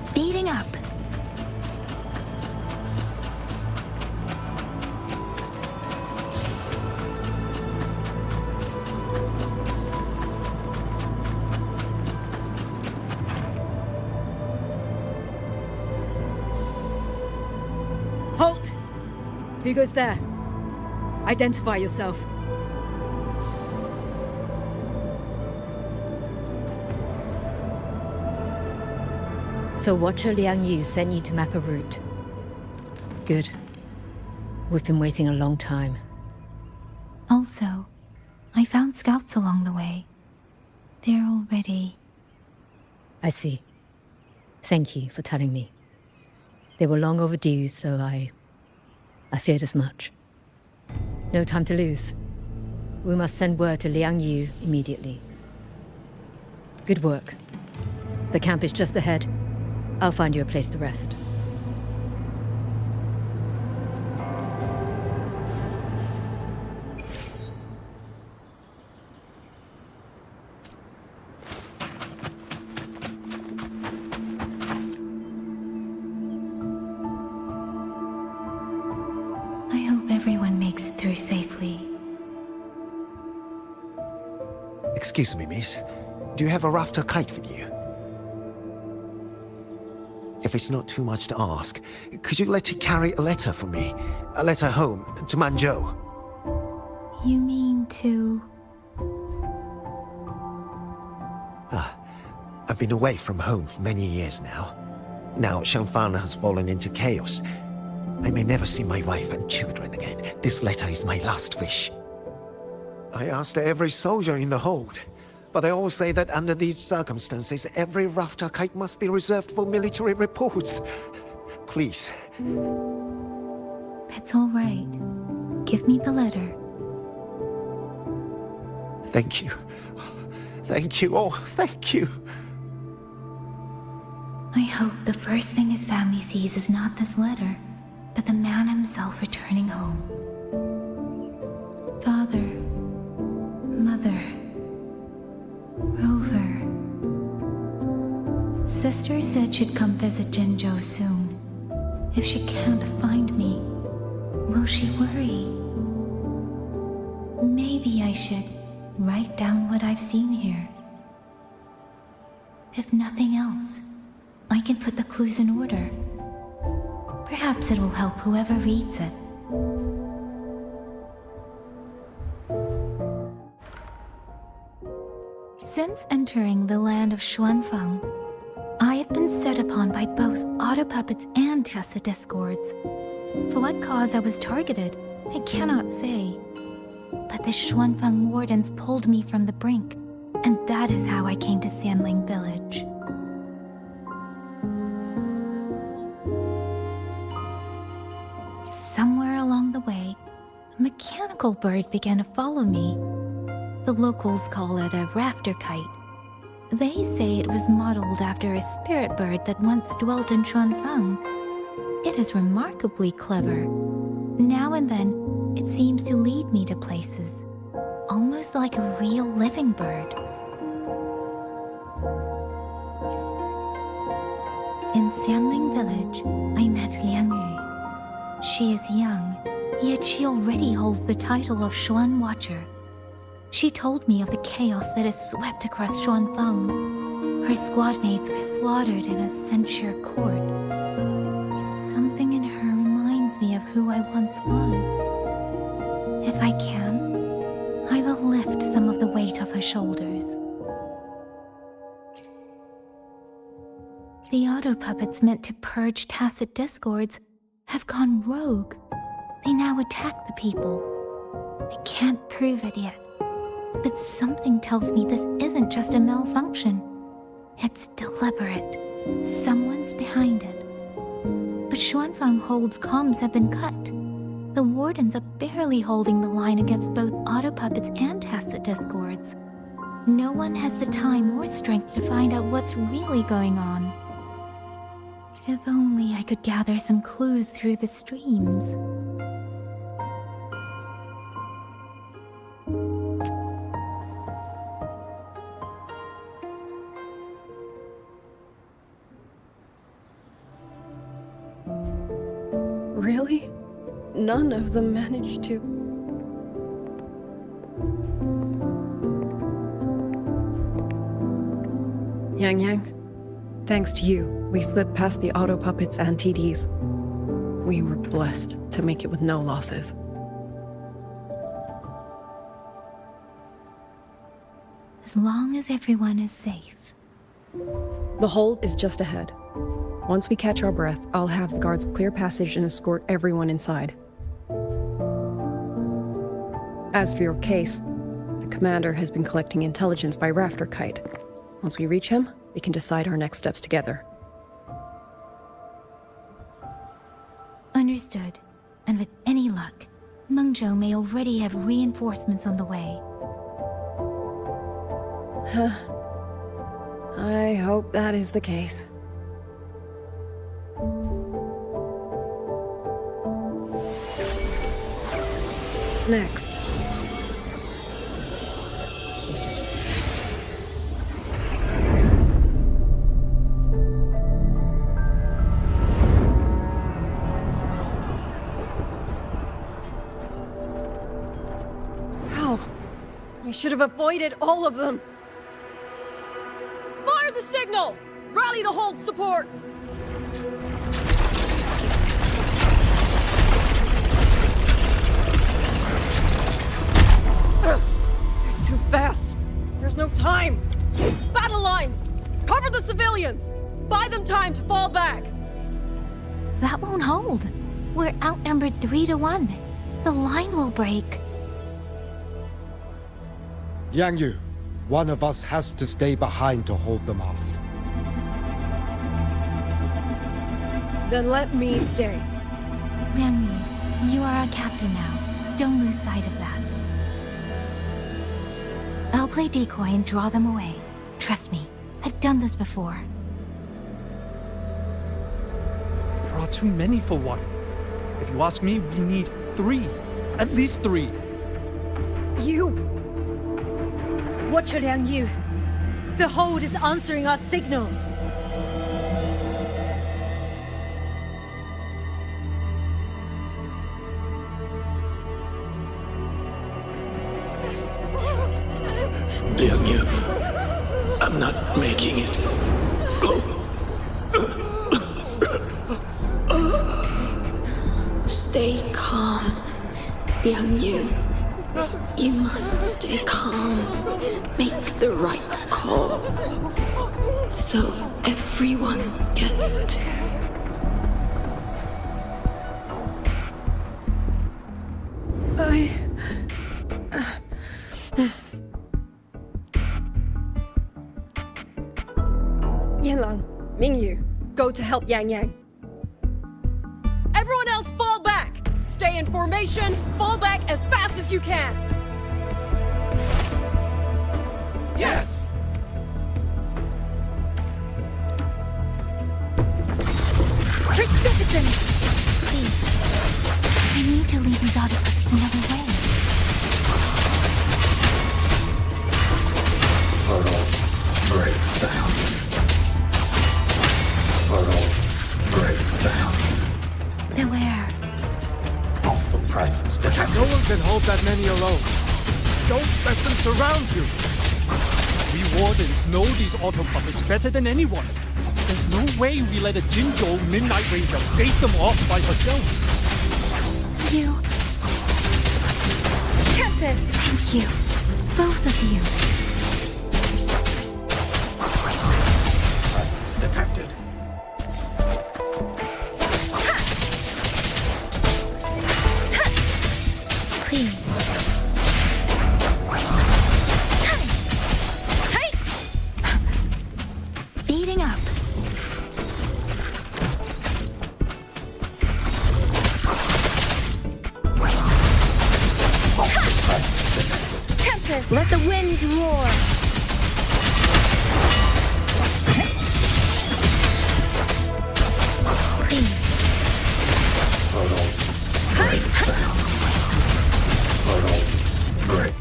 Speeding up. Halt! Who goes there? Identify yourself. So Watcher Liangyu sent you to map a route. Good. We've been waiting a long time. Also, I found scouts along the way. They're already... I see. Thank you for telling me. They were long overdue, so I feared as much. No time to lose. We must send word to Liangyu immediately. Good work. The camp is just ahead. I'll find you a place to rest. I hope everyone makes it through safely. Excuse me, miss. Do you have a rafter kite with you? If it's not too much to ask, could you let her carry a letter for me? A letter home, to Manzhou. You mean to... I've been away from home for many years now. Now Shangfang has fallen into chaos. I may never see my wife and children again. This letter is my last wish. I asked every soldier in the hold, but they all say that under these circumstances, every rafter kite must be reserved for military reports. Please. That's all right. Give me the letter. Thank you. Thank you. Oh, thank you. I hope the first thing his family sees is not this letter, but the man himself returning home. Father, Mother, Rover. Sister said she'd come visit Jinzhou soon. If she can't find me, will she worry? Maybe I should write down what I've seen here. If nothing else, I can put the clues in order. Perhaps it will help whoever reads it. Since entering the land of Xuanfang, I have been set upon by both auto puppets and Tessa discords. For what cause I was targeted, I cannot say. But the Xuanfang wardens pulled me from the brink, and that is how I came to Sanling Village. Somewhere along the way, a mechanical bird began to follow me. The locals call it a rafter kite. They say it was modeled after a spirit bird that once dwelt in Xuanfang. It is remarkably clever. Now and then, it seems to lead me to places, almost like a real living bird. In Sanling Village, I met Liang Yu. She is young, yet she already holds the title of Xuan Watcher. She told me of the chaos that has swept across Xuanfang. Her squad mates were slaughtered in a censure court. Something in her reminds me of who I once was. If I can, I will lift some of the weight off her shoulders. The auto puppets meant to purge tacit discords have gone rogue. They now attack the people. I can't prove it yet, but something tells me this isn't just a malfunction. It's deliberate. Someone's behind it. But Xuanfang Hold's comms have been cut. The wardens are barely holding the line against both auto puppets and tacit discords. No one has the time or strength to find out what's really going on. If only I could gather some clues through the streams. Really? None of them managed to... Yang, thanks to you, we slipped past the auto puppets and TDs. We were blessed to make it with no losses. As long as everyone is safe. The hold is just ahead. Once we catch our breath, I'll have the guards clear passage and escort everyone inside. As for your case, the commander has been collecting intelligence by Rafter Kite. Once we reach him, we can decide our next steps together. Understood. And with any luck, Mengzhou may already have reinforcements on the way. I hope that is the case. Next. How? We should have avoided all of them. Fire the signal! Rally the hold support! time! Battle lines! Cover the civilians! Buy them time to fall back! That won't hold. We're outnumbered 3-1. The line will break. Yang Yu, one of us has to stay behind to hold them off. Then let me stay. Liang Yu, you are our captain now. Don't lose sight of that. I'll play decoy and draw them away. Trust me, I've done this before. There are too many for one. If you ask me, we need 3. At least 3. You! Watch her, Liang Yu. The hold is answering our signal. Liang Yu, I'm not making it. Go. Stay calm, Liang Yu. You must stay calm. Make the right call. So everyone gets to. Yanlang, Mingyu, go to help Yang Yang. Everyone else fall back! Stay in formation, fall back as fast as you can! Yes! Citizen! Please. I need to lead these autocrats another way. Portal breakdown. Portal breakdown. Beware. Hostile presence detected. No one can hold that many alone. Don't let them surround you. We wardens know these auto puppets better than anyone. There's no way we let a Jinzhou Midnight Ranger bait them off by herself. You. Tempest! Thank you. Both of you. Presence detected. Please. Speeding up. Tempest! Let the winds roar! Portal breakdown. Portal break.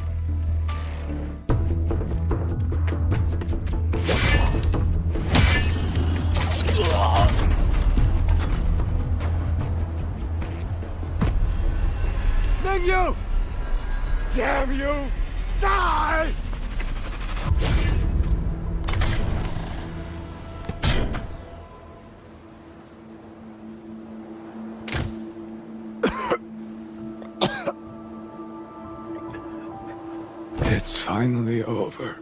Mingyu! Damn you! Die! It's finally over.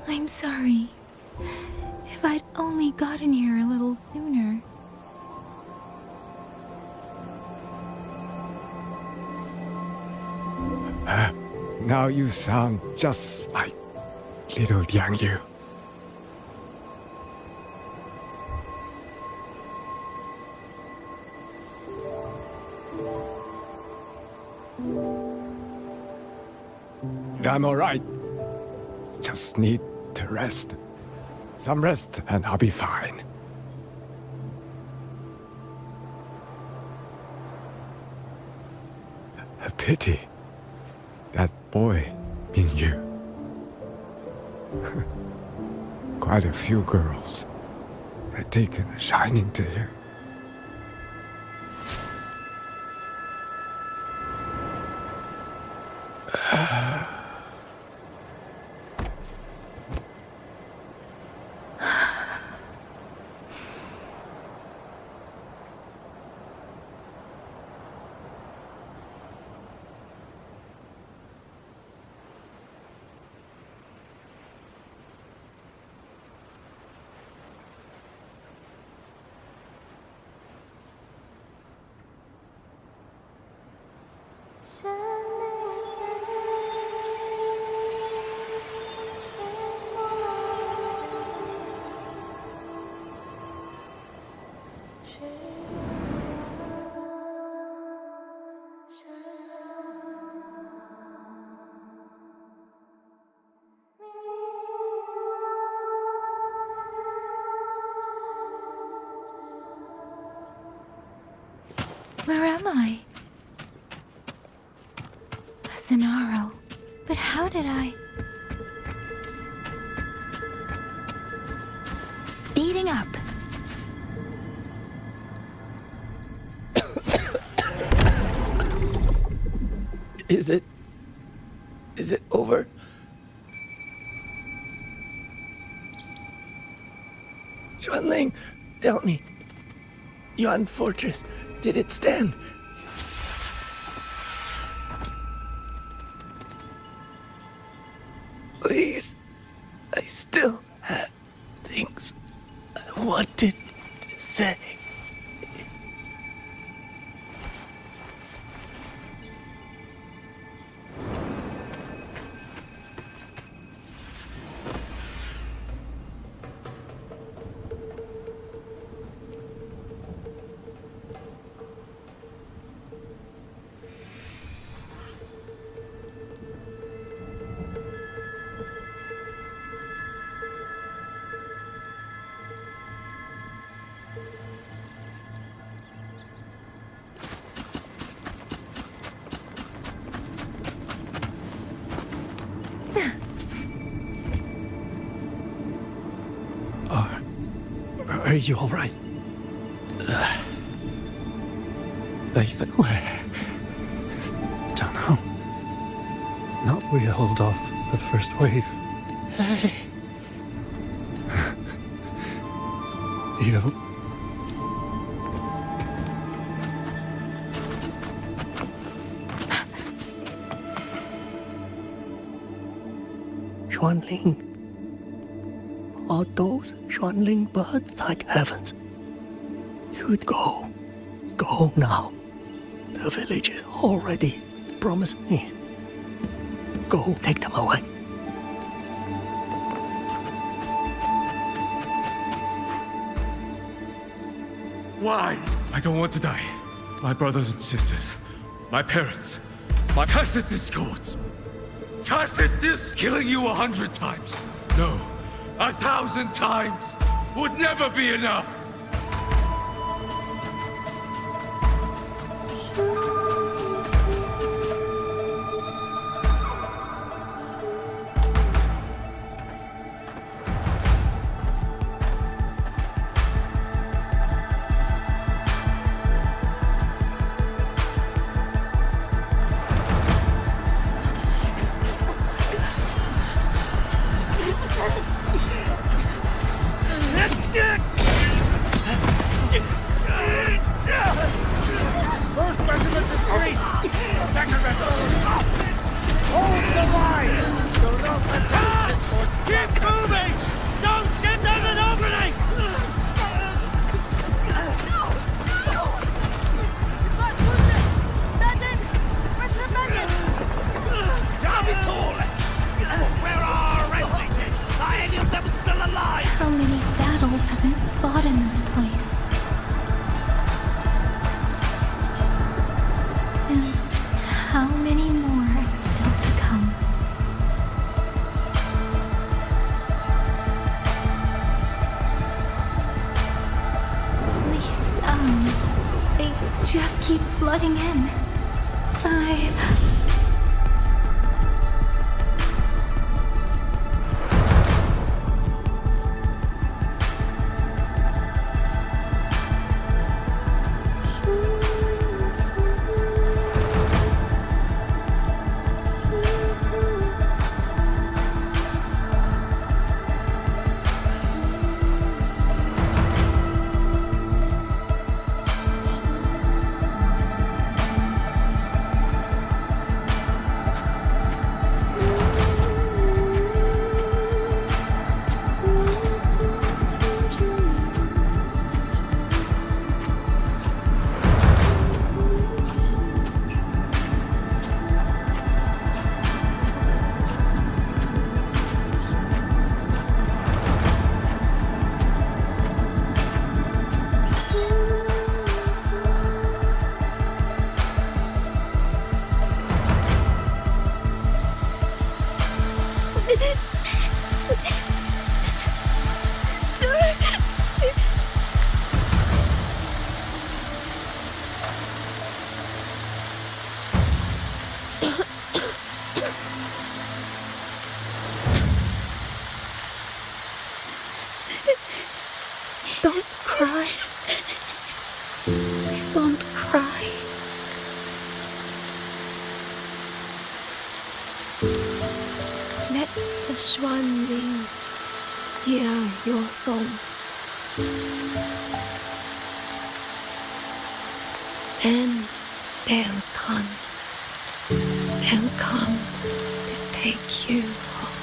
I'm sorry. If I'd only gotten here a little sooner. Now you sound just like little Liang Yu. I'm alright. Just need to rest. Some rest and I'll be fine. A pity. That boy, Mingyu. Quite a few girls had taken a shining to him. Where am I? Zenaro. But how did I... Speeding up. Is it over? Xuanling, tell me. Yuan Fortress, did it stand? Please, I still had things I wanted to say. Are you all right? Nathan, where? Don't know. Not we held off the first wave. Hey. You don't... Xuanling. Are those Xuanling birds like heavens? You'd go. Go now. The village is all ready. Promise me. Go take them away. Why? I don't want to die. My brothers and sisters, my parents, my Tacit discords. Tacit killing you 100 times. No, 1,000 times would never be enough. Don't cry. Don't cry. Let the swan wing hear your song. Then they'll come. They'll come to take you home.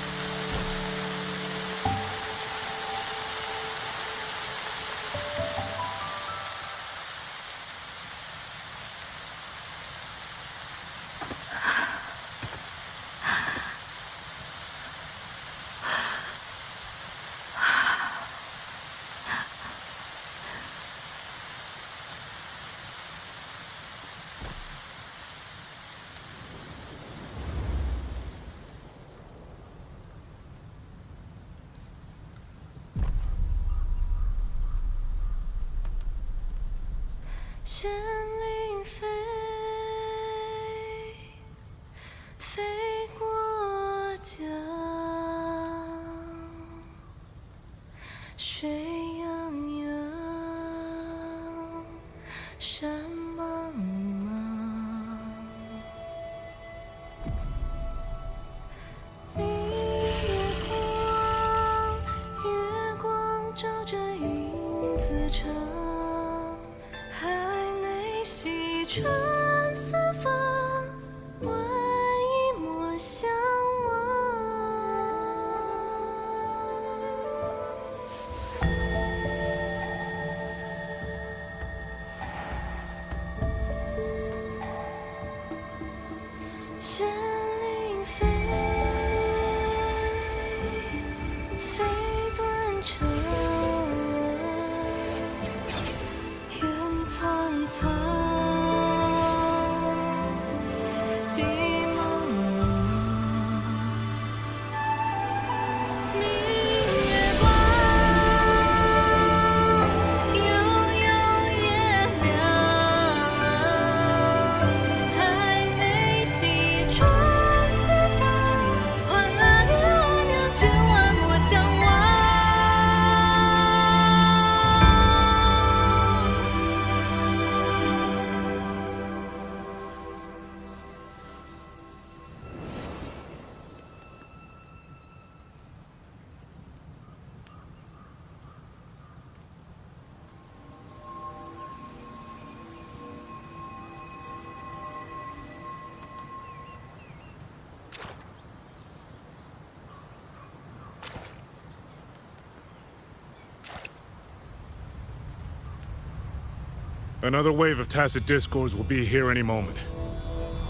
Another wave of tacit discords will be here any moment.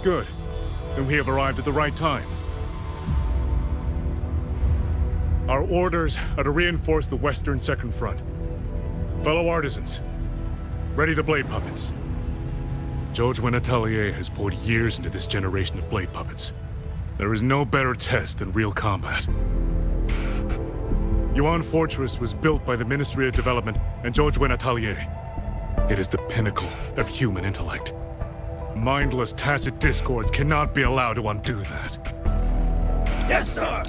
Good. Then we have arrived at the right time. Our orders are to reinforce the Western Second Front. Fellow artisans, ready the blade puppets. George Atelier has poured years into this generation of blade puppets. There is no better test than real combat. Yuan Fortress was built by the Ministry of Development and George Atelier. It is the pinnacle of human intellect. Mindless tacit discords cannot be allowed to undo that. Yes, sir!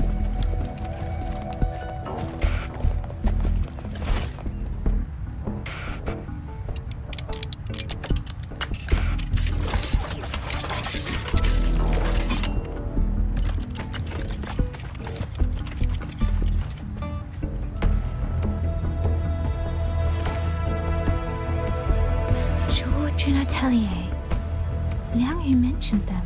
Atelier. Liang Yu mentioned them.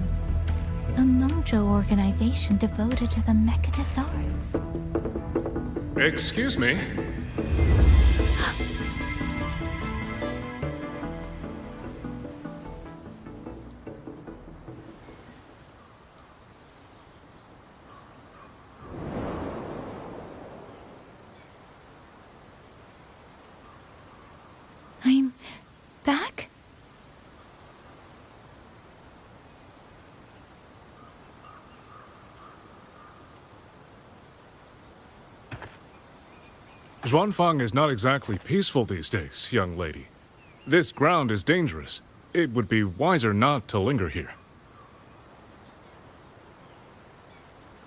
A Mengzhou organization devoted to the mechanist arts. Excuse me? I'm back? Xuanfang is not exactly peaceful these days, young lady. This ground is dangerous. It would be wiser not to linger here.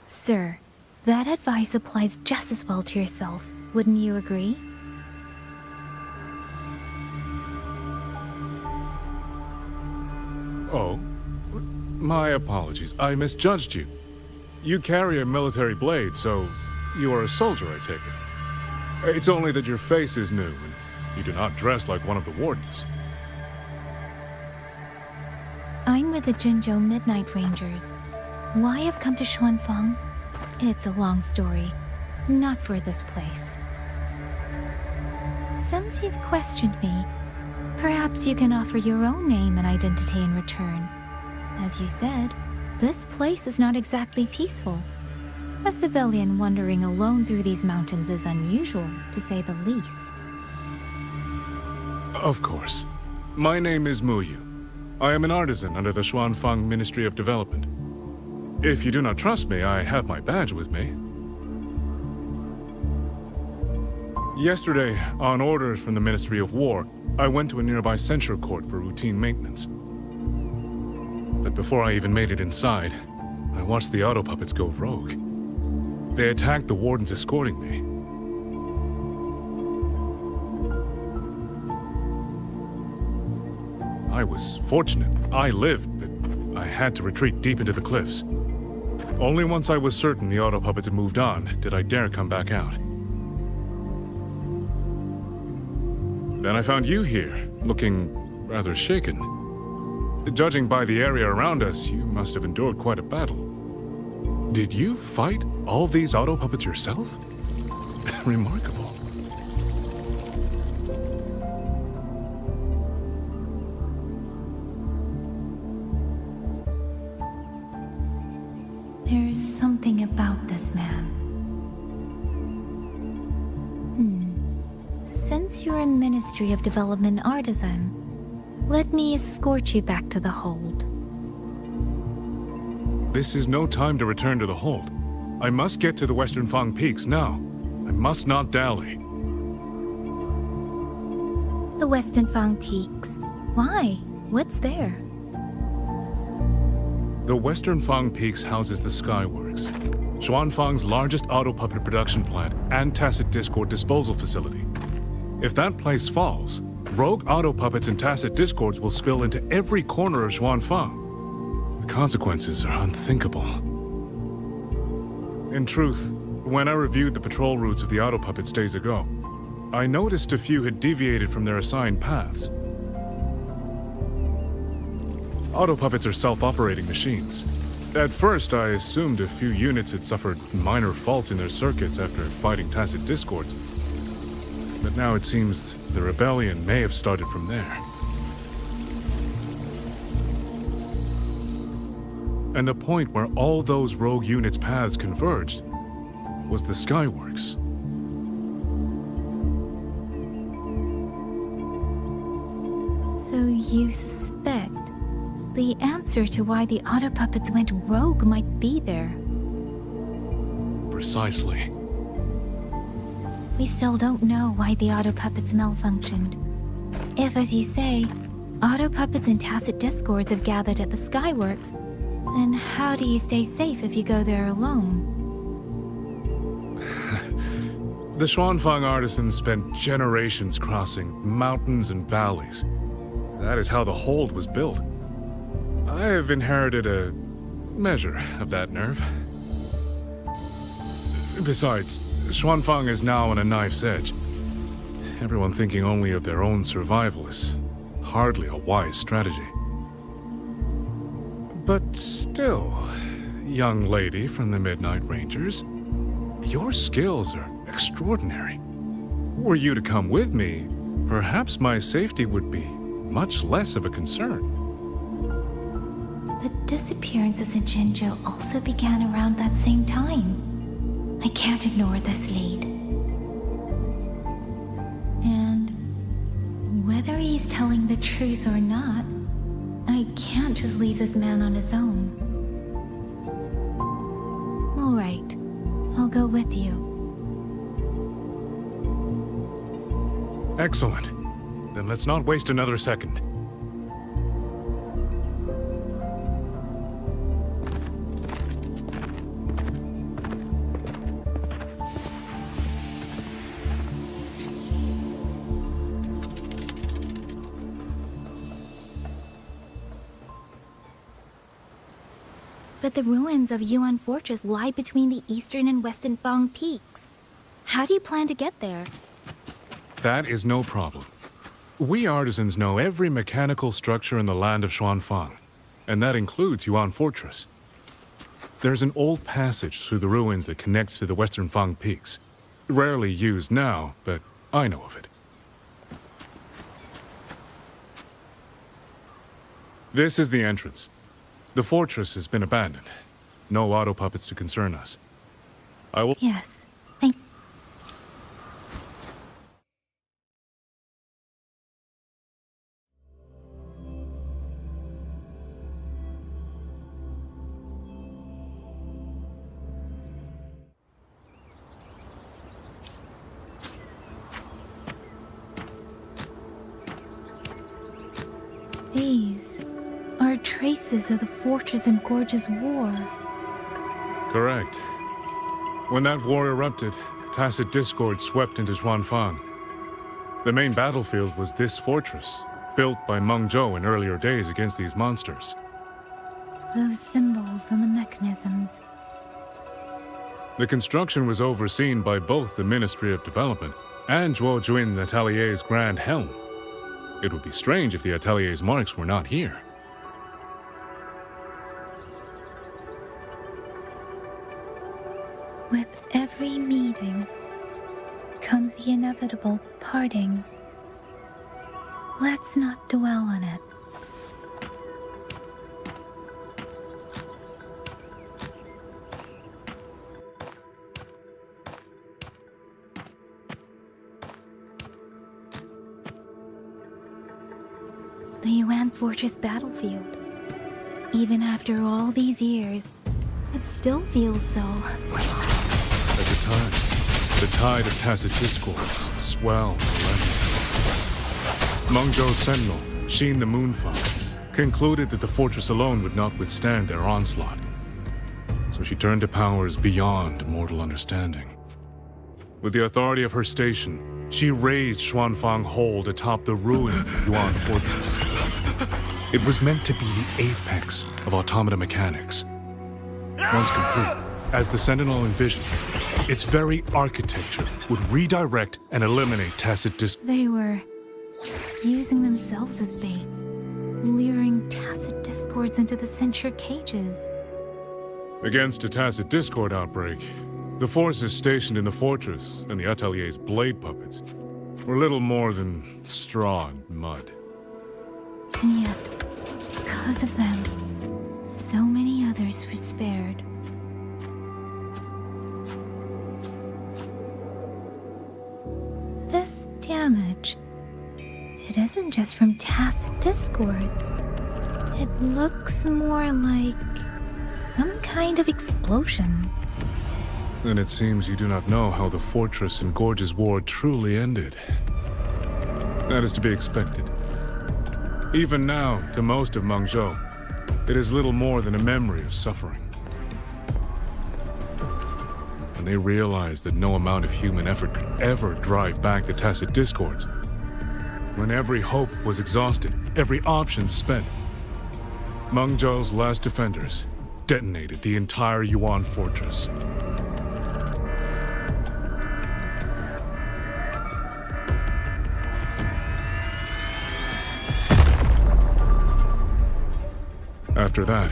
Sir, that advice applies just as well to yourself. Wouldn't you agree? Oh? My apologies. I misjudged you. You carry a military blade, so you are a soldier, I take it. It's only that your face is new, and you do not dress like one of the wardens. I'm with the Jinzhou Midnight Rangers. Why I've come to Xuanfang? It's a long story. Not for this place. Since you've questioned me, perhaps you can offer your own name and identity in return. As you said, this place is not exactly peaceful. A civilian wandering alone through these mountains is unusual, to say the least. Of course. My name is Muyu. I am an artisan under the Xuanfang Ministry of Development. If you do not trust me, I have my badge with me. Yesterday, on orders from the Ministry of War, I went to a nearby censure court for routine maintenance. But before I even made it inside, I watched the auto puppets go rogue. They attacked the wardens escorting me. I was fortunate. I lived, but I had to retreat deep into the cliffs. Only once I was certain the auto puppets had moved on did I dare come back out. Then I found you here, looking rather shaken. Judging by the area around us, you must have endured quite a battle. Did you fight all these auto puppets yourself? Remarkable. There's something about this man. Since you're a Ministry of Development artisan, let me escort you back to the hold. This is no time to return to the hold. I must get to the Western Fang Peaks now. I must not dally. The Western Fang Peaks. Why? What's there? The Western Fang Peaks houses the Skyworks, Xuanfang's largest auto puppet production plant and tacit discord disposal facility. If that place falls, rogue auto puppets and tacit discords will spill into every corner of Xuanfang. The consequences are unthinkable. In truth, when I reviewed the patrol routes of the auto puppets days ago, I noticed a few had deviated from their assigned paths. Auto puppets are self-operating machines. At first, I assumed a few units had suffered minor faults in their circuits after fighting tacit discords. But now it seems the rebellion may have started from there. And the point where all those rogue units' paths converged was the Skyworks. So you suspect the answer to why the auto puppets went rogue might be there? Precisely. We still don't know why the auto puppets malfunctioned. If, as you say, auto puppets and tacit discords have gathered at the Skyworks, then how do you stay safe if you go there alone? The Xuanfang artisans spent generations crossing mountains and valleys. That is how the hold was built. I have inherited a measure of that nerve. Besides, Xuanfang is now on a knife's edge. Everyone thinking only of their own survival is hardly a wise strategy. But still, young lady from the Midnight Rangers, your skills are extraordinary. Were you to come with me, perhaps my safety would be much less of a concern. The disappearances in Jinzhou also began around that same time. I can't ignore this lead. And whether he's telling the truth or not, I can't just leave this man on his own. All right, I'll go with you. Excellent. Then let's not waste another second. But the ruins of Yuan Fortress lie between the eastern and western Fang peaks. How do you plan to get there? That is no problem. We artisans know every mechanical structure in the land of Xuanfang, and that includes Yuan Fortress. There's an old passage through the ruins that connects to the western Fang peaks. Rarely used now, but I know of it. This is the entrance. The fortress has been abandoned. No auto puppets to concern us. I will... Yes. Thank... These are traces of the Fortress and Gorge's war. Correct. When that war erupted, tacit discord swept into Xuanfang. The main battlefield was this fortress, built by Meng Zhou in earlier days against these monsters. Those symbols on the mechanisms. The construction was overseen by both the Ministry of Development and Zhuo Jun Atelier's Grand Helm. It would be strange if the Atelier's marks were not here. With every meeting comes the inevitable parting. Let's not dwell on it. The Yuan Fortress battlefield. Even after all these years, it still feels so. At the tide of tacit discord swelled relentlessly. Meng Zhou's sentinel, Xin the Moonfire, concluded that the fortress alone would not withstand their onslaught. So she turned to powers beyond mortal understanding. With the authority of her station, she raised Xuanfang Hold atop the ruins of Yuan Fortress. It was meant to be the apex of automata mechanics. Once complete, as the Sentinel envisioned, its very architecture would redirect and eliminate tacit discord. They were using themselves as bait, luring tacit discords into the censure cages. Against a tacit discord outbreak, the forces stationed in the fortress and the Atelier's blade puppets were little more than straw and mud. And yet, because of them, so many others were spared. This damage, it isn't just from tacit discords. It looks more like some kind of explosion. Then it seems you do not know how the fortress and Gorge's war truly ended. That is to be expected. Even now, to most of Meng Zhou, it is little more than a memory of suffering. When they realized that no amount of human effort could ever drive back the tacit discords, when every hope was exhausted, every option spent, Meng Zhou's last defenders detonated the entire Yuan Fortress. After that,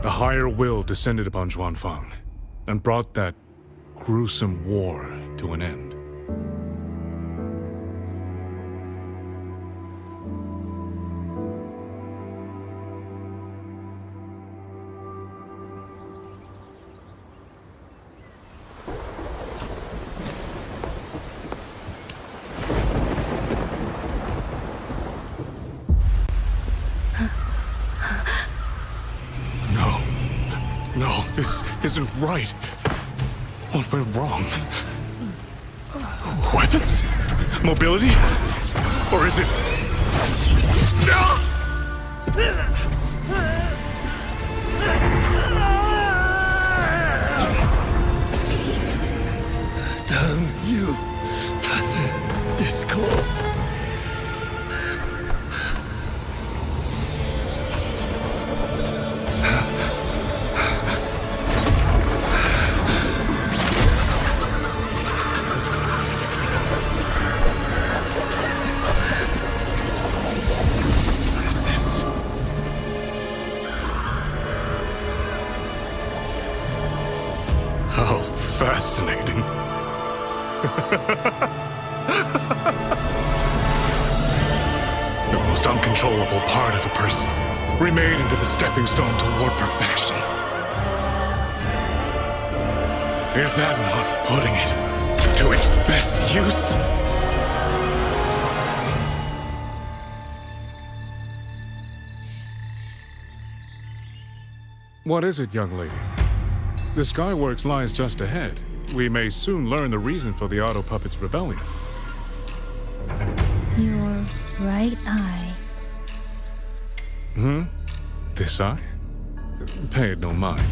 a higher will descended upon Xuanfang and brought that gruesome war to an end. No, this isn't right. What went wrong? Weapons? Mobility? Or is it... Damn you, tacit discord. How fascinating. The most uncontrollable part of a person, remade into the stepping stone toward perfection. Is that not putting it to its best use? What is it, young lady? The Skyworks lies just ahead. We may soon learn the reason for the Auto Puppets' rebellion. Your right eye. This eye? Pay it no mind.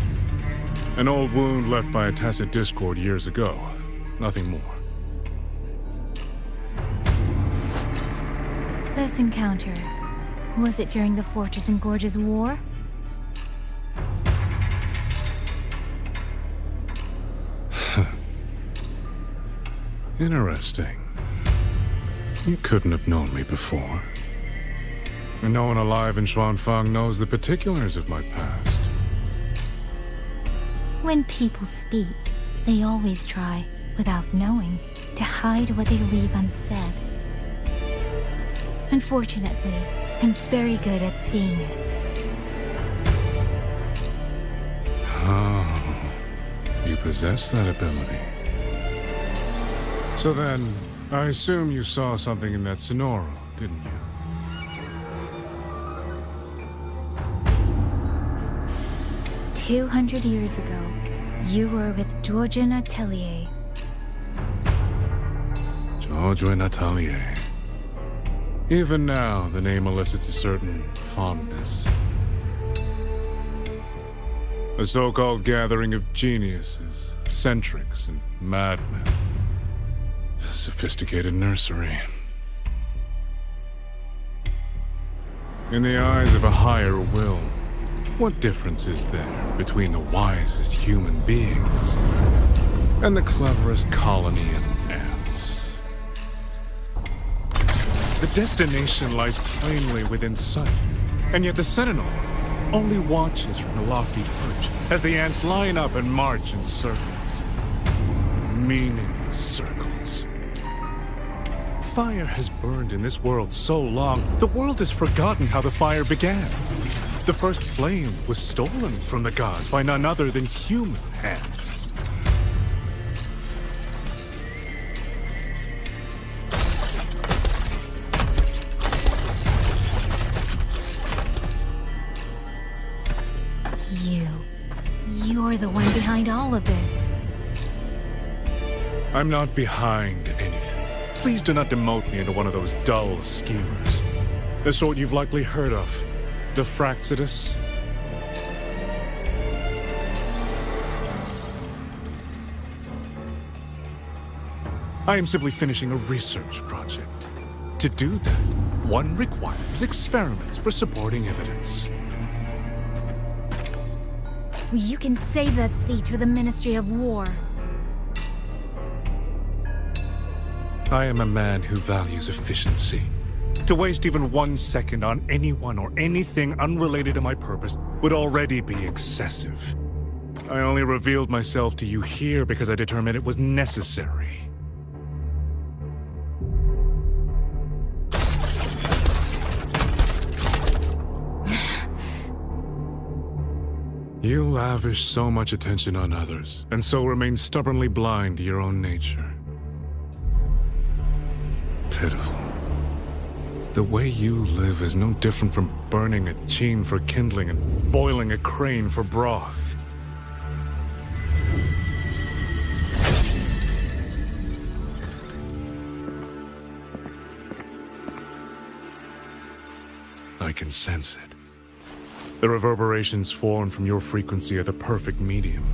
An old wound left by a tacit discord years ago. Nothing more. This encounter, was it during the Fortress and Gorges War? Interesting. You couldn't have known me before. And no one alive in Xuanfang knows the particulars of my past. When people speak, they always try, without knowing, to hide what they leave unsaid. Unfortunately, I'm very good at seeing it. Oh, you possess that ability. So then, I assume you saw something in that Sonoro, didn't you? "200 years ago, you were with Georgian Atelier." George Atelier. Even now, the name elicits a certain fondness. A so-called gathering of geniuses, eccentrics, and madmen. A sophisticated nursery. In the eyes of a higher will, what difference is there between the wisest human beings and the cleverest colony of ants? The destination lies plainly within sight, and yet the Sentinel only watches from the lofty perch as the ants line up and march in circles. Meaningless circles. Fire has burned in this world so long, the world has forgotten how the fire began. The first flame was stolen from the gods by none other than human hands. You're the one behind all of this. I'm not behind anything. Please do not demote me into one of those dull schemers. The sort you've likely heard of. The Fraxidus. I am simply finishing a research project. To do that, one requires experiments for supporting evidence. You can save that speech for the Ministry of War. I am a man who values efficiency. To waste even 1 second on anyone or anything unrelated to my purpose would already be excessive. I only revealed myself to you here because I determined it was necessary. You lavish so much attention on others, and so remain stubbornly blind to your own nature. Pitiful. The way you live is no different from burning a chine for kindling and boiling a crane for broth. I can sense it. The reverberations formed from your frequency are the perfect medium.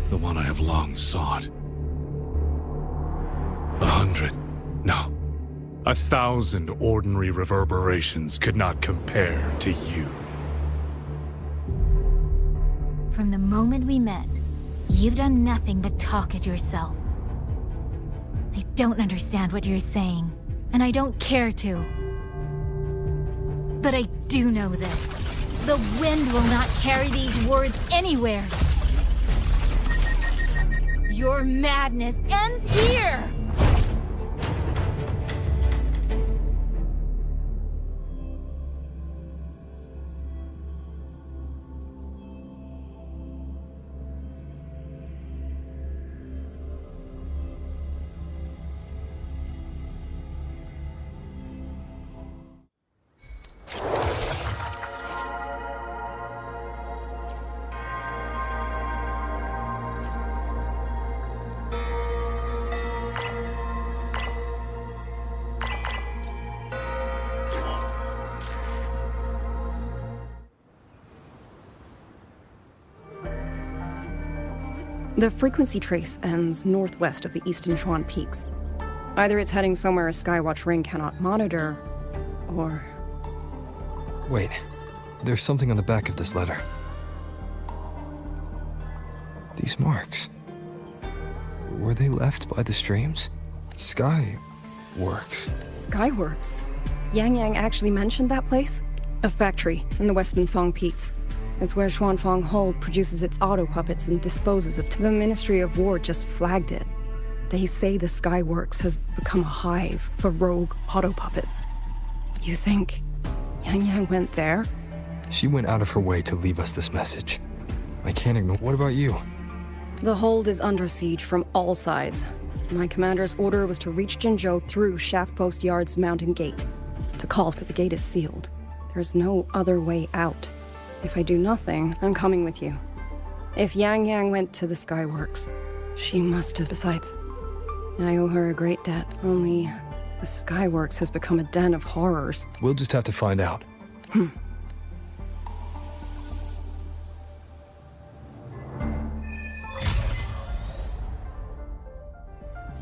The one I have long sought. 100, no, 1,000 ordinary reverberations could not compare to you. From the moment we met, you've done nothing but talk at yourself. I don't understand what you're saying, and I don't care to. But I do know this. The wind will not carry these words anywhere. Your madness ends here! The frequency trace ends northwest of the eastern Shuan Peaks. Either it's heading somewhere a Skywatch ring cannot monitor, or... Wait, there's something on the back of this letter. These marks. Were they left by the streams? Skyworks. Skyworks? Yang Yang actually mentioned that place? A factory in the western Fang Peaks. It's where Xuanfang Hold produces its auto puppets and disposes of them. The Ministry of War just flagged it. They say the Skyworks has become a hive for rogue auto puppets. You think Yang Yang went there? She went out of her way to leave us this message. I can't ignore. What about you? The hold is under siege from all sides. My commander's order was to reach Jinzhou through Shaft Post Yard's mountain gate. To call for the gate is sealed. There's no other way out. If I do nothing, I'm coming with you. If Yang Yang went to the Skyworks, she must have. Besides, I owe her a great debt. Only the Skyworks has become a den of horrors. We'll just have to find out.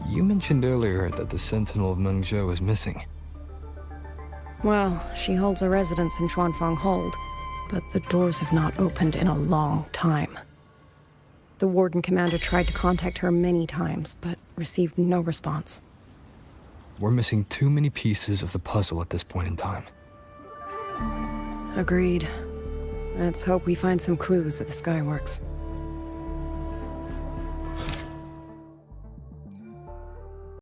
You mentioned earlier that the Sentinel of Mengzhou is missing. Well, she holds a residence in Xuanfang Hold, but the doors have not opened in a long time. The Warden Commander tried to contact her many times, but received no response. We're missing too many pieces of the puzzle at this point in time. Agreed. Let's hope we find some clues at the Skyworks.